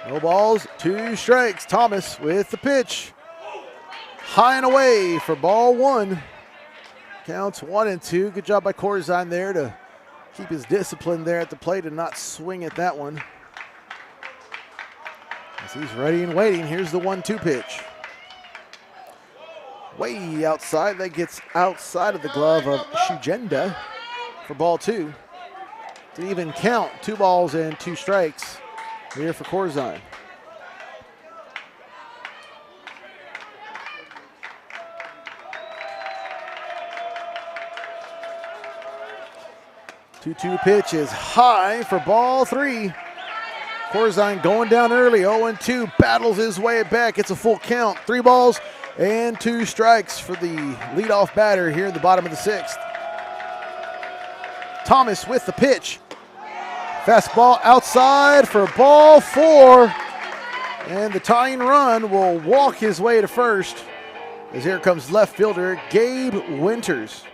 No balls, 2 strikes. Thomas with the pitch. High and away for ball 1. Counts 1-2. Good job by Corzine there to keep his discipline there at the plate and not swing at that one. As he's ready and waiting, here's the 1-2 pitch. Way outside, that gets outside of the glove of Shugenda for ball 2. To even count, 2 balls and 2 strikes here for Corzine. Two-two pitch is high for ball 3. Corzine going down early, 0-2, battles his way back. It's a full count, 3 balls and 2 strikes for the leadoff batter here in the bottom of the 6th. Thomas with the pitch. Fastball outside for ball 4. And the tying run will walk his way to first as here comes left fielder Gabe Winters.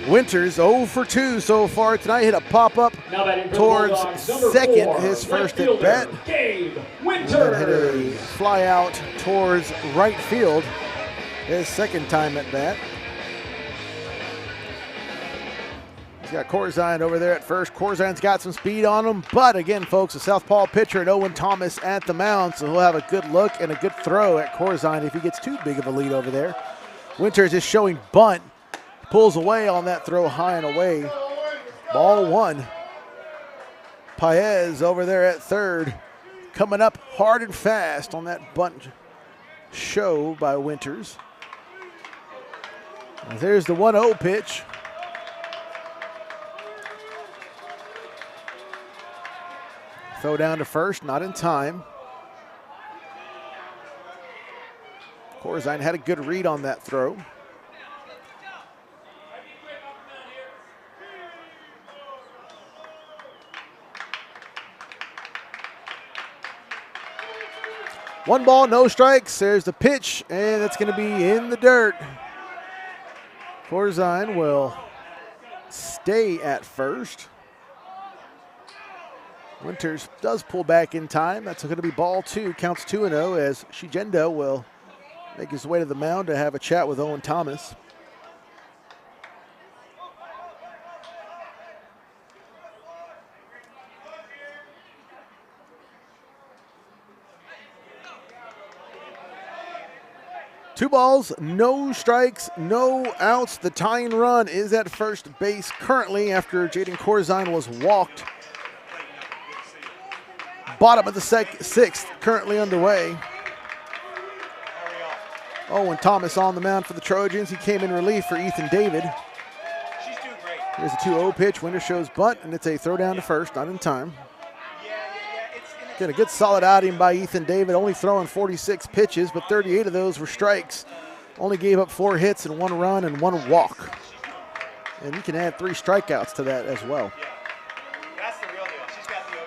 Winters 0 for 2 so far tonight. Hit a pop-up towards second, his first at bat. Gabe And Winters. hit a fly out towards right field, his second time at bat. He's got Corzine over there at first. Corzine's got some speed on him, but again, folks, a southpaw pitcher and Owen Thomas at the mound, so he'll have a good look and a good throw at Corzine if he gets too big of a lead over there. Winters is showing bunt. Pulls away on that throw high and away. Ball 1. Paez over there at third. Coming up hard and fast on that bunt show by Winters. And there's the 1-0 pitch. Throw down to first, not in time. Corzine had a good read on that throw. One ball, no strikes. There's the pitch, and that's going to be in the dirt. Corzine will stay at first. Winters does pull back in time. That's going to be ball 2. Counts 2-0 as Shugenda will make his way to the mound to have a chat with Owen Thomas. Two balls, no strikes, no outs. The tying run is at first base currently after Jaden Corzine was walked. Bottom of the 6th currently underway. Owen Thomas on the mound for the Trojans. He came in relief for Ethan David. Here's a 2-0 pitch. Winter shows bunt, and it's a throw down to first, not in time. Got a good solid outing by Ethan David, only throwing 46 pitches, but 38 of those were strikes. Only gave up 4 hits and 1 run and 1 walk. And you can add 3 strikeouts to that as well.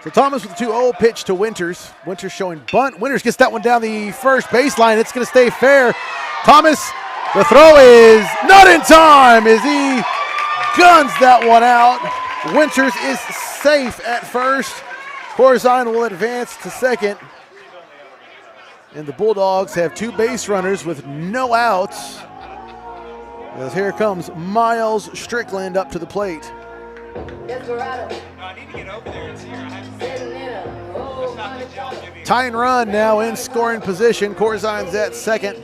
So Thomas with the 2-0 pitch to Winters. Winters showing bunt. Winters gets that one down the first baseline. It's going to stay fair. Thomas, the throw is not in time as he guns that one out. Winters is safe at first. Corzine will advance to second. And the Bulldogs have 2 base runners with no outs. As here comes Miles Strickland up to the plate. I need to get over there and see her. Tying run now in scoring position. Corzine's at second.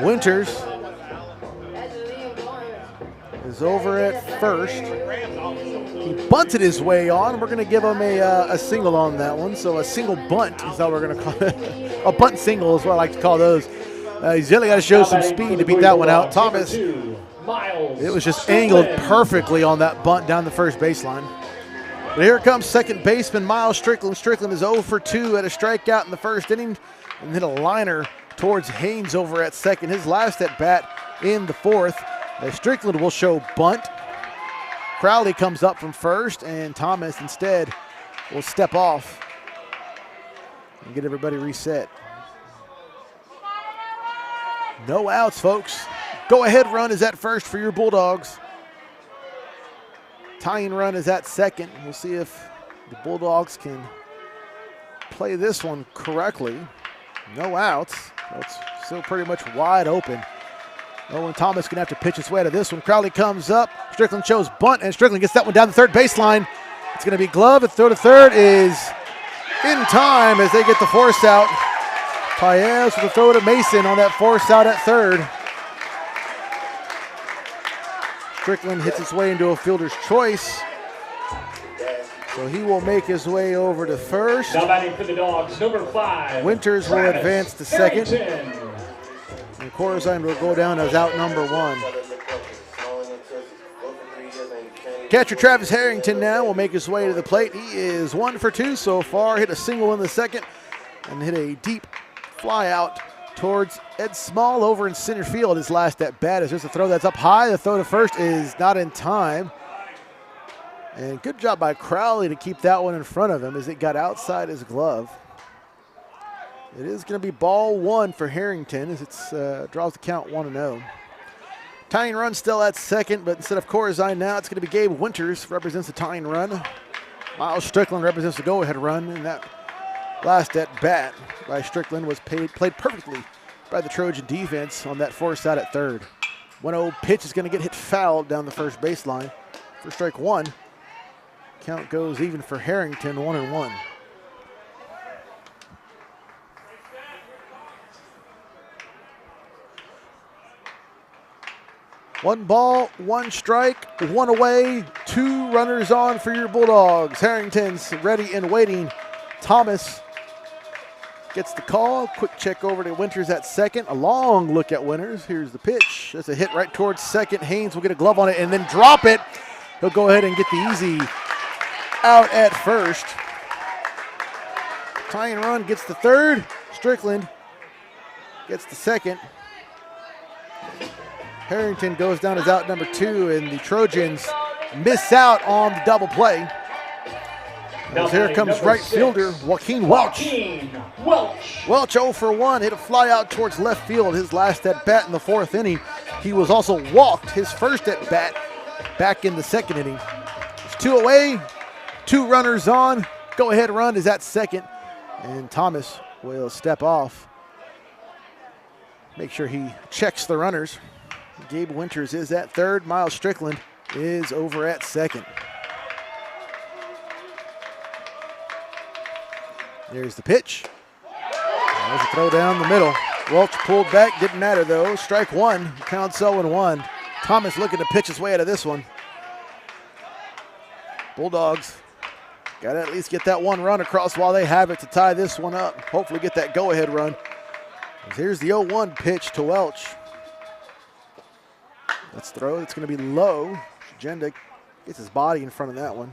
Winters is over at first. He bunted his way on. We're going to give him a single on that one. So a single bunt is how we're going to call it. A bunt single is what I like to call those. He's really got to show some speed to beat that one out. Thomas, it was just angled perfectly on that bunt down the first baseline. But here comes second baseman Miles Strickland. Strickland is 0 for 2 at a strikeout in the first inning and hit a liner towards Haynes over at second. His last at bat in the 4th. Strickland will show bunt. Crowley comes up from first, and Thomas instead will step off and get everybody reset. No outs, folks. Go-ahead run is at first for your Bulldogs. Tying run is at second. We'll see if the Bulldogs can play this one correctly. No outs. It's still pretty much wide open. Owen Thomas going to have to pitch his way to this one. Crowley comes up. Strickland shows bunt, and Strickland gets that one down the third baseline. It's going to be glove. The throw to third is in time as they get the force out. Paez with the throw to Mason on that force out at third. Strickland hits his way into a fielder's choice. So he will make his way over to first. Now batting for the Dogs, number 5. Winters will advance to second. Harrington. And Corzine will go down as out number 1. Catcher Travis Harrington now will make his way to the plate. He is 1 for 2 so far. Hit a single in the second and hit a deep fly out towards Ed Small over in center field. His last at bat is just a throw that's up high. The throw to first is not in time. And good job by Crowley to keep that one in front of him as it got outside his glove. It is going to be ball 1 for Harrington as it draws the count 1-0. Tying run still at second, but instead of Corzine now, it's going to be Gabe Winters represents the tying run. Miles Strickland represents the go-ahead run, and that last at bat by Strickland was played perfectly by the Trojan defense on that force out at third. 1-0 pitch is going to get hit foul down the first baseline for strike 1. Count goes even for Harrington, 1-1. One ball, 1 strike, 1 away, 2 runners on for your Bulldogs. Harrington's ready and waiting. Thomas gets the call. Quick check over to Winters at second. A long look at Winters. Here's the pitch. That's a hit right towards second. Haynes will get a glove on it and then drop it. He'll go ahead and get the easy out at first. Tying run gets the third. Strickland gets the second. Harrington goes down as out number 2, and the Trojans miss out on the double play. As here comes right fielder Joaquin Welch. Welch 0 for 1, hit a fly out towards left field. His last at bat in the 4th inning. He was also walked his first at bat back in the 2nd inning. It's 2 away, 2 runners on. Go ahead run is at second, and Thomas will step off. Make sure he checks the runners. Gabe Winters is at third. Miles Strickland is over at second. There's the pitch. There's a throw down the middle. Welch pulled back, didn't matter though. Strike 1, count 0-1. Thomas looking to pitch his way out of this one. Bulldogs got to at least get that 1 run across while they have it to tie this one up. Hopefully get that go-ahead run. Here's the 0-1 pitch to Welch. Let's throw. It's going to be low. Jenda gets his body in front of that one.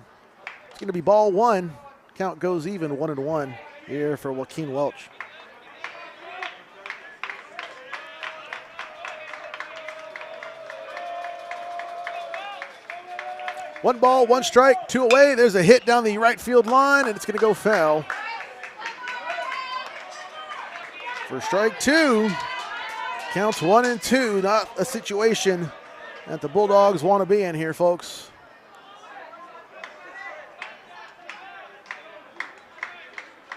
It's going to be ball 1. Count goes even, 1-1 here for Joaquin Welch. One ball, 1 strike, 2 away. There's a hit down the right field line, and it's going to go foul. For strike 2, counts 1-2. Not a situation that the Bulldogs want to be in here, folks.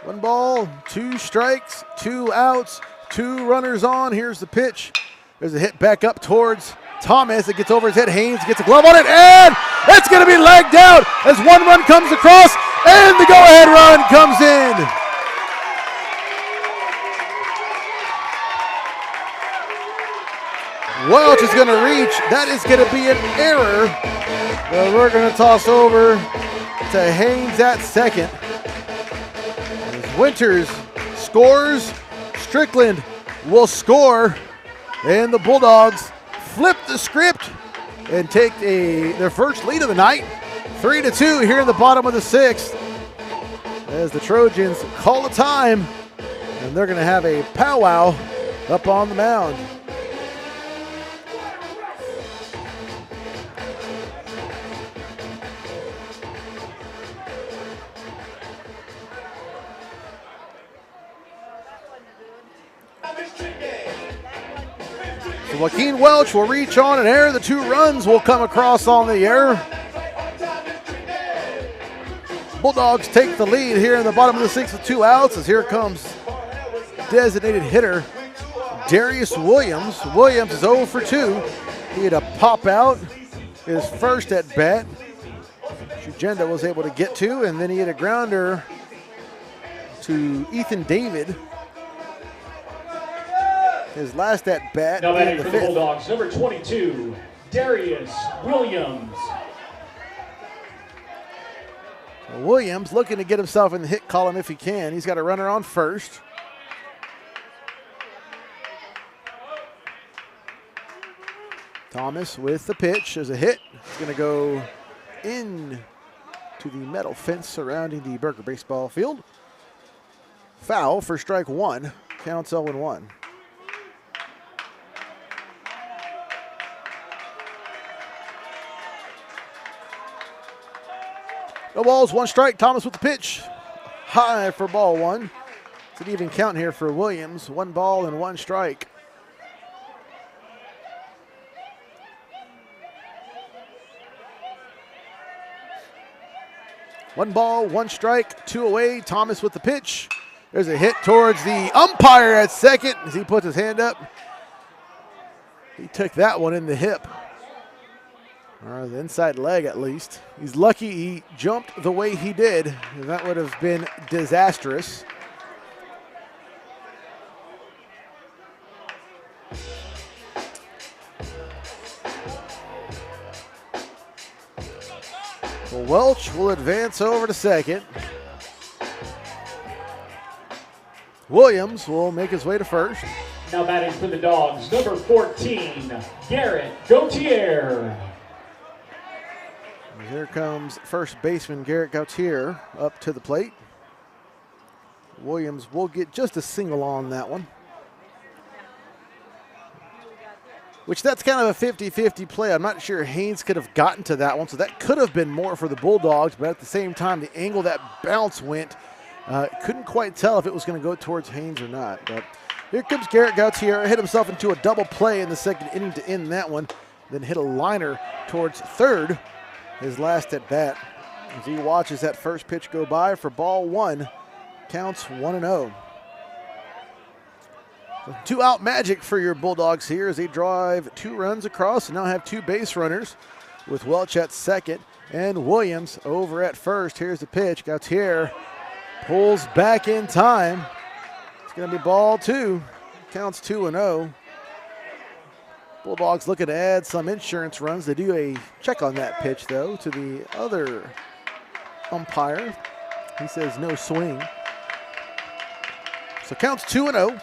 One ball, 2 strikes, 2 outs, 2 runners on. Here's the pitch. There's a hit back up towards Thomas. It gets over his head. Haynes gets a glove on it, and it's going to be legged out as 1 run comes across, and the go-ahead run comes in. Welch is going to reach. That is going to be an error. But we're going to toss over to Haynes at second. As Winters scores, Strickland will score, and the Bulldogs flip the script and take their first lead of the night, 3-2 here in the bottom of the 6th. As the Trojans call a time, and they're going to have a powwow up on the mound. Joaquin Welch will reach on an error. The 2 runs will come across on the error. Bulldogs take the lead here in the bottom of the 6th with 2 outs as here comes designated hitter Darius Williams. Williams is 0 for 2. He had a pop out his first at bat. Shugenda was able to get to, and then he had a grounder to Ethan David. His last at bat. Now batting in for the the 5th. Bulldogs, number 22, Darius Williams. Williams looking to get himself in the hit column if he can. He's got a runner on first. Thomas with the pitch. There's a hit. It's going to go in to the metal fence surrounding the Burger baseball field. Foul for strike 1. Counts 0-1. No balls, 1 strike. Thomas with the pitch. High for ball 1. It's an even count here for Williams. 1 ball and 1 strike. One ball, 1 strike, 2 away. Thomas with the pitch. There's a hit towards the umpire at second as he puts his hand up. He took that one in the hip, or the inside leg at least. He's lucky he jumped the way he did. That would have been disastrous. Well, Welch will advance over to second. Williams will make his way to first. Now batting for the Dogs, number 14, Garrett Gautier. And here comes first baseman Garrett Gautier up to the plate. Williams will get just a single on that one, which that's kind of a 50-50 play. I'm not sure Haynes could have gotten to that one, so that could have been more for the Bulldogs, but at the same time, the angle that bounce went, couldn't quite tell if it was going to go towards Haynes or not. But here comes Garrett Gautier, hit himself into a double play in the 2nd inning to end that one, then hit a liner towards third, his last at bat. As he watches that first pitch go by for ball 1, counts 1-0. 2 out magic for your Bulldogs here as they drive 2 runs across and now have 2 base runners with Welch at second and Williams over at first. Here's the pitch. Gautier pulls back in time. It's going to be ball 2. Counts 2-0. Bulldogs looking to add some insurance runs. They do a check on that pitch, though, to the other umpire. He says no swing. So counts 2-0.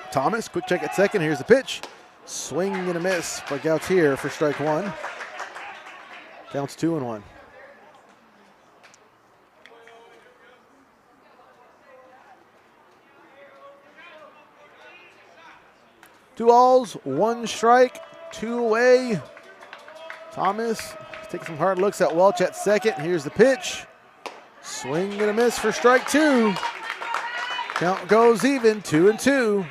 Thomas, quick check at second. Here's the pitch. Swing and a miss by Gautier for strike 1. Counts 2-1. Two balls, 1 strike, 2 away. Thomas takes some hard looks at Welch at second. Here's the pitch. Swing and a miss for strike 2. Count goes even, 2-2.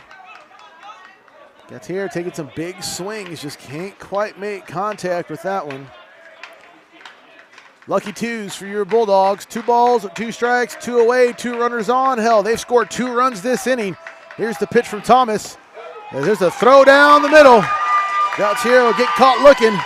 Gets here, taking some big swings, just can't quite make contact with that one. Lucky 2s for your Bulldogs. 2 balls, 2 strikes, 2 away, 2 runners on. Hell, they've scored 2 runs this inning. Here's the pitch from Thomas. There's a throw down the middle. Gautier will get caught looking.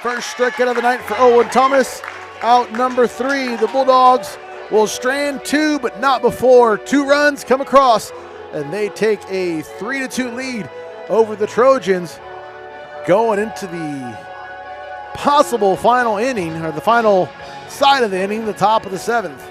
First strikeout of the night for Owen Thomas. Out number 3, the Bulldogs will strand 2, but not before 2 runs come across, and they take a 3-2 lead over the Trojans going into the possible final inning, or the final side of the inning, the top of the 7th.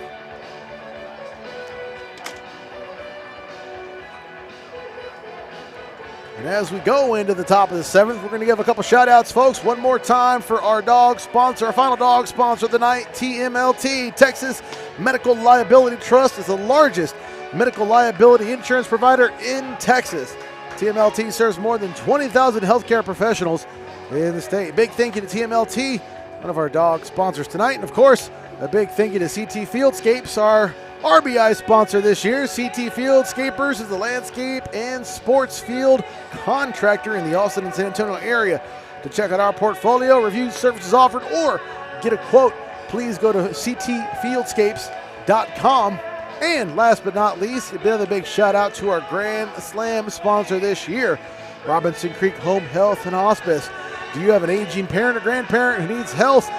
And as we go into the top of the 7th, we're going to give a couple shout outs, folks. One more time for our dog sponsor, our final dog sponsor of the night, TMLT, Texas Medical Liability Trust, is the largest medical liability insurance provider in Texas. TMLT serves more than 20,000 healthcare professionals in the state. Big thank you to TMLT, one of our dog sponsors tonight. And of course, a big thank you to CT Fieldscapes, our RBI sponsor this year. CT Fieldscapers is the landscape and sports field contractor in the Austin and San Antonio area. To check out our portfolio, review services offered, or get a quote, please go to ctfieldscapes.com. And last but not least, another big shout out to our Grand Slam sponsor this year, Robinson Creek Home Health and Hospice. Do you have an aging parent or grandparent who needs health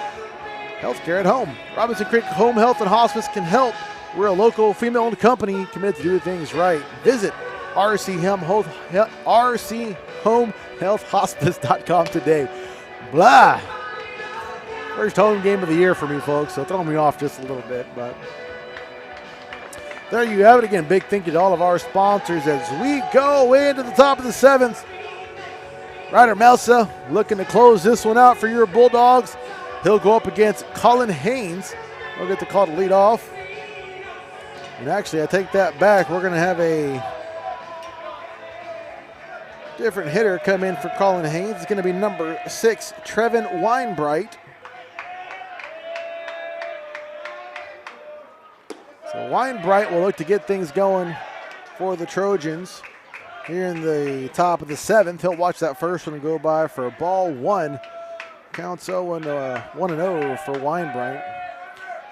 care at home? Robinson Creek Home Health and Hospice can help. We're a local female-owned company committed to do things right. Visit rchomehealthhospice.com today. Blah. First home game of the year for me, folks, so throw me off just a little bit, but there you have it again. Big thank you to all of our sponsors as we go into the top of the 7th. Ryder Melsa looking to close this one out for your Bulldogs. He'll go up against Colin Haynes. We'll get the call to lead off. And actually, I take that back. We're going to have a different hitter come in for Colin Haynes. It's going to be number 6, Trevin Weinbright. So Weinbright will look to get things going for the Trojans here in the top of the 7th. He'll watch that first one go by for a ball 1. Counts 1-0 for Weinbright.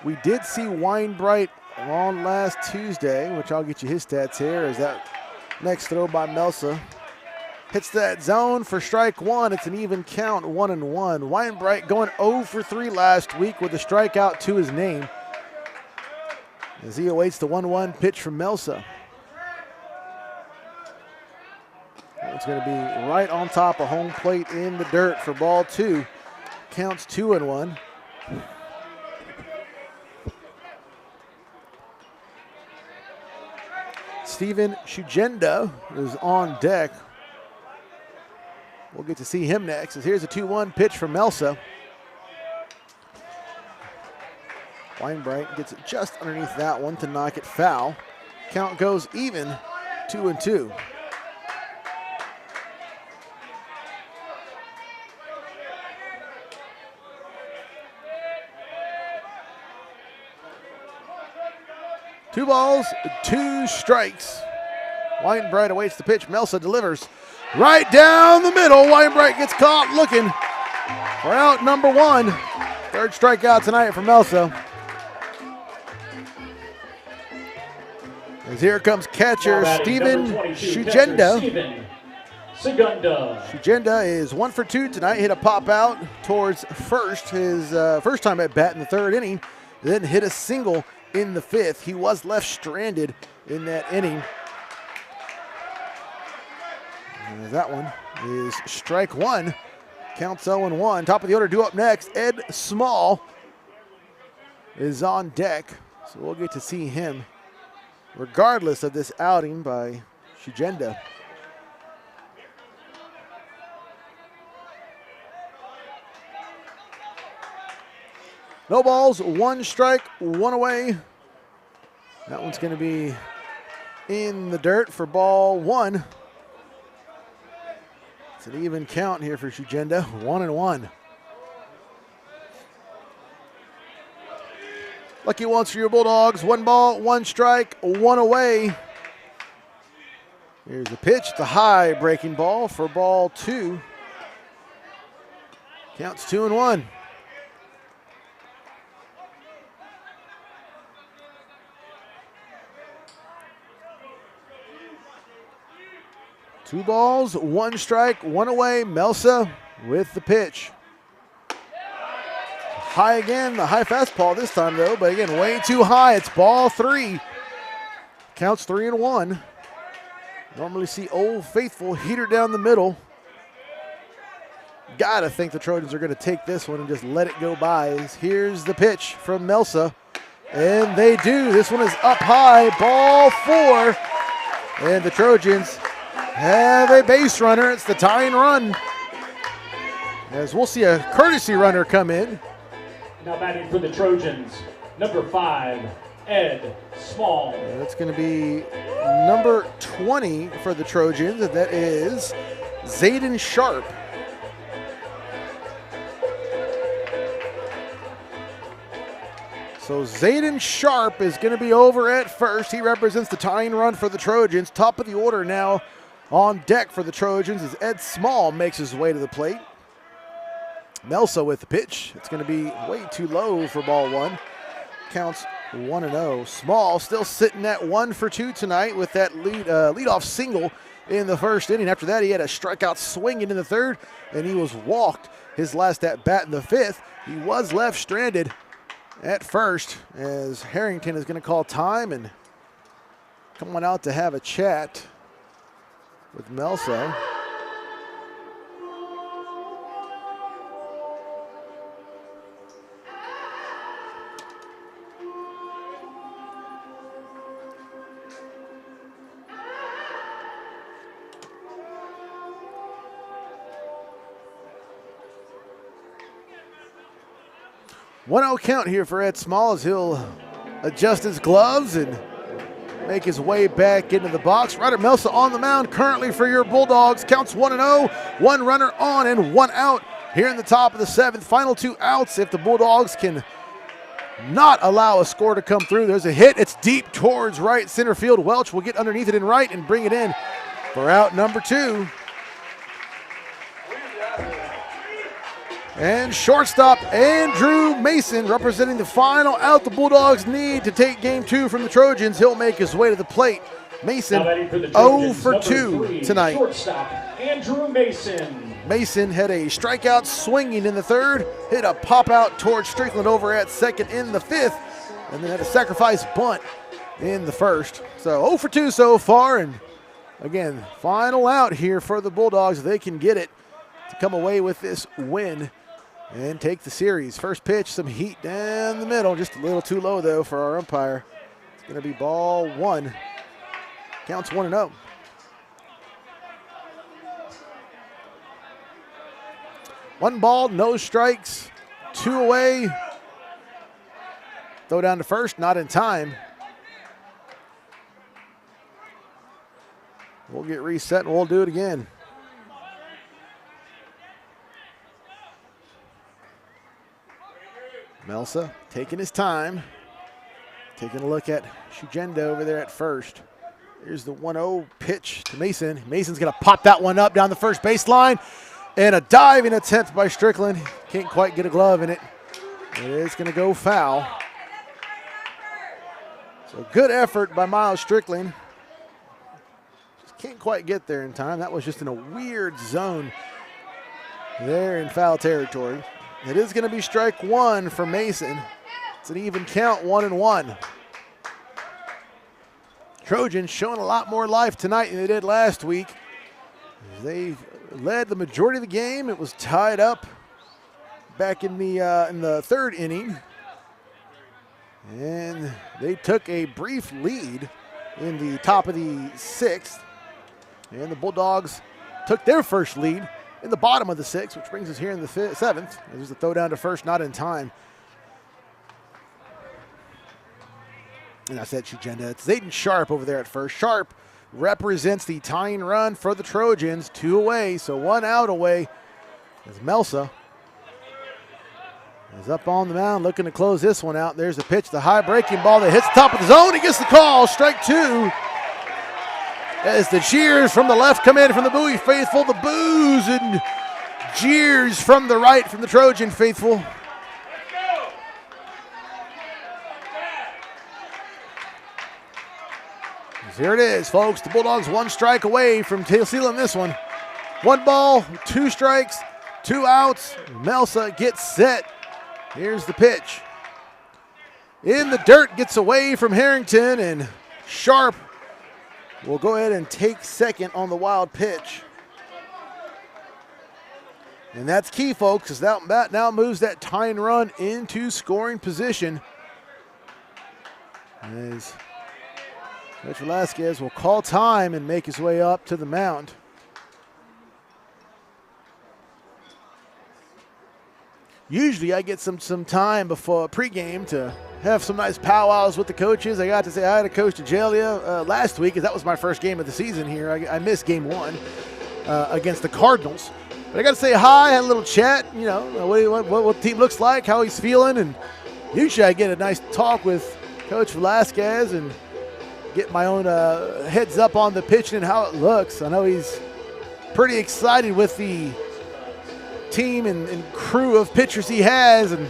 We did see Weinbright on last Tuesday, which I'll get you his stats here, as that next throw by Melsa hits that zone for strike 1. It's an even count, 1-1. Weinbright going 0 for 3 last week with a strikeout to his name as he awaits the 1-1 pitch from Melsa. It's going to be right on top of home plate in the dirt for ball 2. Counts 2-1. Steven Shugenda is on deck. We'll get to see him next, as here's a 2-1 pitch from Melsa. Weinbright gets it just underneath that one to knock it foul. Count goes even, 2-2. Two balls, 2 strikes. Weinbright awaits the pitch. Melsa delivers right down the middle. Weinbright gets caught looking for out number 1. Third strikeout tonight for Melsa. As here comes catcher Steven Shugenda. Shugenda is 1 for 2 tonight. Hit a pop out towards first, his first time at bat in the 3rd inning. Then hit a single in the 5th. He was left stranded in that inning. And that one is strike 1. Counts 0-1. Top of the order due up next. Ed Small is on deck. So we'll get to see him regardless of this outing by Shugenda. No balls, 1 strike, 1 away. That one's going to be in the dirt for ball 1. It's an even count here for Shugenda, 1-1. Lucky ones for your Bulldogs. 1 ball, 1 strike, 1 away. Here's the pitch, the high breaking ball for ball 2. Counts 2-1. Two balls, 1 strike, 1 away. Melsa with the pitch. High again, the high fastball this time though, but again, way too high. It's ball 3. Counts 3-1. Normally see Old Faithful heater down the middle. Gotta think the Trojans are gonna take this one and just let it go by. Here's the pitch from Melsa, and they do. This one is up high, ball 4, and the Trojans have a base runner. It's the tying run, as we'll see a courtesy runner come in. Now batting for the Trojans, number 5, Ed Small. That's going to be number 20 for the Trojans, and that is Zayden Sharp. So Zayden Sharp is going to be over at first. He represents the tying run for the Trojans. Top of the order now on deck for the Trojans as Ed Small makes his way to the plate. Melsa with the pitch. It's going to be way too low for ball one. Counts 1-0. Small still sitting at 1 for 2 tonight with that leadoff single in the first inning. After that, he had a strikeout swinging in the third, and he was walked his last at bat in the fifth. He was left stranded at first as Harrington is going to call time and come on out to have a chat with Melsa. One-0 count here for Ed Small as he'll adjust his gloves and make his way back into the box. Ryder Melsa on the mound currently for your Bulldogs. Counts 1-0, 1 runner on and 1 out here in the top of the 7th. Final 2 outs if the Bulldogs can not allow a score to come through. There's a hit. It's deep towards right center field. Welch will get underneath it in right and bring it in for out number 2. And shortstop Andrew Mason representing the final out the Bulldogs need to take game 2 from the Trojans. He'll make his way to the plate. Mason 0 for 2 tonight. Shortstop Andrew Mason. Mason had a strikeout swinging in the third, hit a pop out towards Strickland over at second in the fifth, and then had a sacrifice bunt in the first. So 0 for 2 so far, and again, final out here for the Bulldogs. They can get it to come away with this win and take the series. First pitch, some heat down the middle. Just a little too low, though, for our umpire. It's going to be ball 1. Counts 1-0. One ball, no strikes, 2 away. Throw down to first, not in time. We'll get reset and we'll do it again. Melsa taking his time, taking a look at Shugenda over there at first. Here's the 1-0 pitch to Mason. Mason's going to pop that one up down the first baseline, and a diving attempt by Strickland. Can't quite get a glove in it. It's going to go foul. So good effort by Miles Strickland. Just can't quite get there in time. That was just in a weird zone there in foul territory. It is going to be strike 1 for Mason. It's an even count, 1-1. Trojans showing a lot more life tonight than they did last week. They led the majority of the game. It was tied up back in the third inning. And they took a brief lead in the top of the 6th. And the Bulldogs took their first lead in the bottom of the 6th, which brings us here in the 7th. There's a throw down to first, not in time. And I said Shugenda. It's Zayden Sharp over there at first. Sharp represents the tying run for the Trojans. 2 away, so 1 out away as Melsa is up on the mound looking to close this one out. There's the pitch, the high breaking ball that hits the top of the zone. He gets the call, strike 2. As the cheers from the left come in from the Bowie faithful, the boos and jeers from the right from the Trojan faithful. Here it is, folks. The Bulldogs 1 strike away from sealing this one. 1 ball, 2 strikes, 2 outs. Melsa gets set. Here's the pitch. In the dirt, gets away from Harrington, and Sharp will go ahead and take second on the wild pitch. And that's key, folks, because that now moves that tying run into scoring position. As Coach Velasquez will call time and make his way up to the mound. Usually I get some time before pregame to have some nice powwows with the coaches. I got to say hi to Coach DeJelia last week, as that was my first game of the season here. I missed game 1 against the Cardinals. But I got to say hi, had a little chat, you know, what the team looks like, how he's feeling. And usually I get a nice talk with Coach Velasquez and get my own heads up on the pitch and how it looks. I know he's pretty excited with the team and crew of pitchers he has, and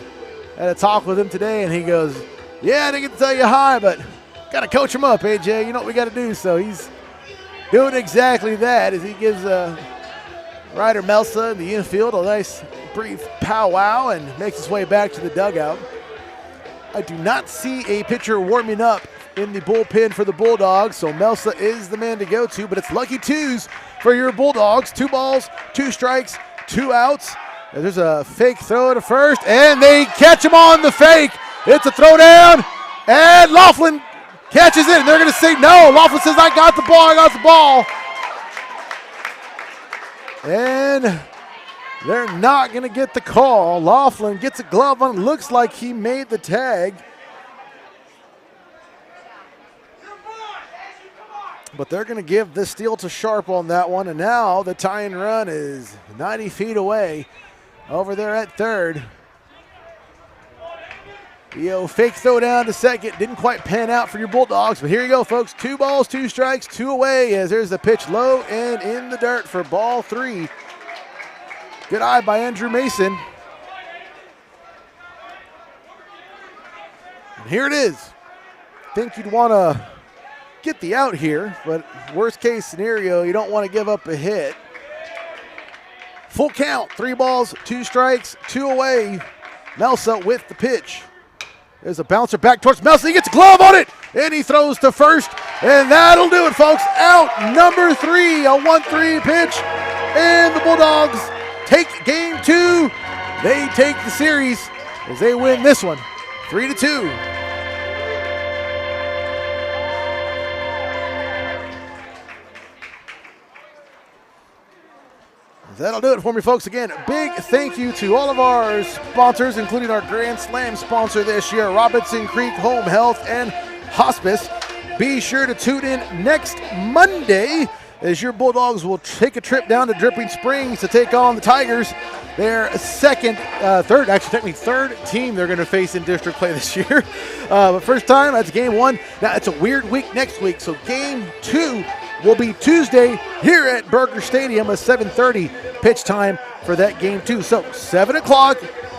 had a talk with him today, and he goes, yeah, I didn't get to tell you hi, but got to coach him up, AJ. You know what we got to do. So he's doing exactly that as he gives Ryder Melsa in the infield a nice brief powwow and makes his way back to the dugout. I do not see a pitcher warming up in the bullpen for the Bulldogs, so Melsa is the man to go to, but it's lucky twos for your Bulldogs. 2 balls, 2 strikes, 2 outs. There's a fake throw to first, and they catch him on the fake. It's a throw down, and Laughlin catches it, and they're going to say no. Laughlin says, I got the ball. And they're not going to get the call. Laughlin gets a glove on. Looks like he made the tag. But they're going to give the steal to Sharp on that one. And now the tying run is 90 feet away over there at third. Fake throw down to second. Didn't quite pan out for your Bulldogs. But here you go, folks. 2 balls, 2 strikes, 2 away as there's the pitch low and in the dirt for ball 3. Good eye by Andrew Mason. And here it is. Think you'd want to get the out here, but worst case scenario, you don't want to give up a hit. Full count, 3 balls, 2 strikes, 2 away. Melsa with the pitch. There's a bouncer back towards Melsa. He gets a glove on it, and he throws to first, and that'll do it, folks. Out number 3, a 1-3 pitch, and the Bulldogs take game 2. They take the series as they win this one 3-2. That'll do it for me, folks. Again, big thank you to all of our sponsors, including our Grand Slam sponsor this year, Robinson Creek Home Health and Hospice. Be sure to tune in next Monday as your Bulldogs will take a trip down to Dripping Springs to take on the Tigers, their third team they're going to face in district play this year. But first time, that's game 1. Now, it's a weird week next week, so game 2 will be Tuesday here at Burger Stadium, a 7:30 pitch time for that game 2. So 7 o'clock,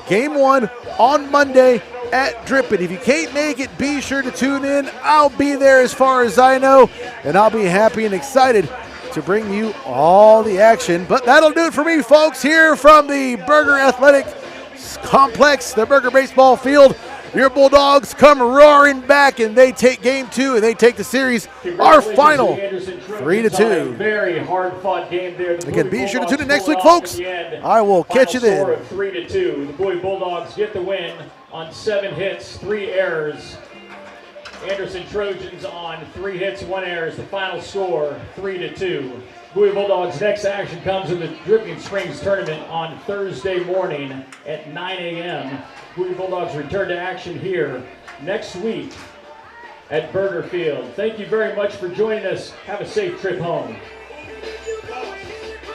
game 1 on Monday at Drippin. If you can't make it, be sure to tune in. I'll be there as far as I know, and I'll be happy and excited to bring you all the action. But that'll do it for me, folks, here from the Burger Athletic Complex, the Burger Baseball Field. Your Bulldogs come roaring back, and they take game 2, and they take the series. Our final 3-2. Very hard-fought game there. Again, be sure to tune in next week, folks. I will catch you then. 3-2. The Bowie Bulldogs get the win on 7 hits, 3 errors. Anderson Trojans on 3 hits, 1 error. The final score 3-2. Bowie Bulldogs' next action comes in the Dripping Springs tournament on Thursday morning at 9 a.m. Bowie Bulldogs return to action here next week at Burger Field. Thank you very much for joining us. Have a safe trip home.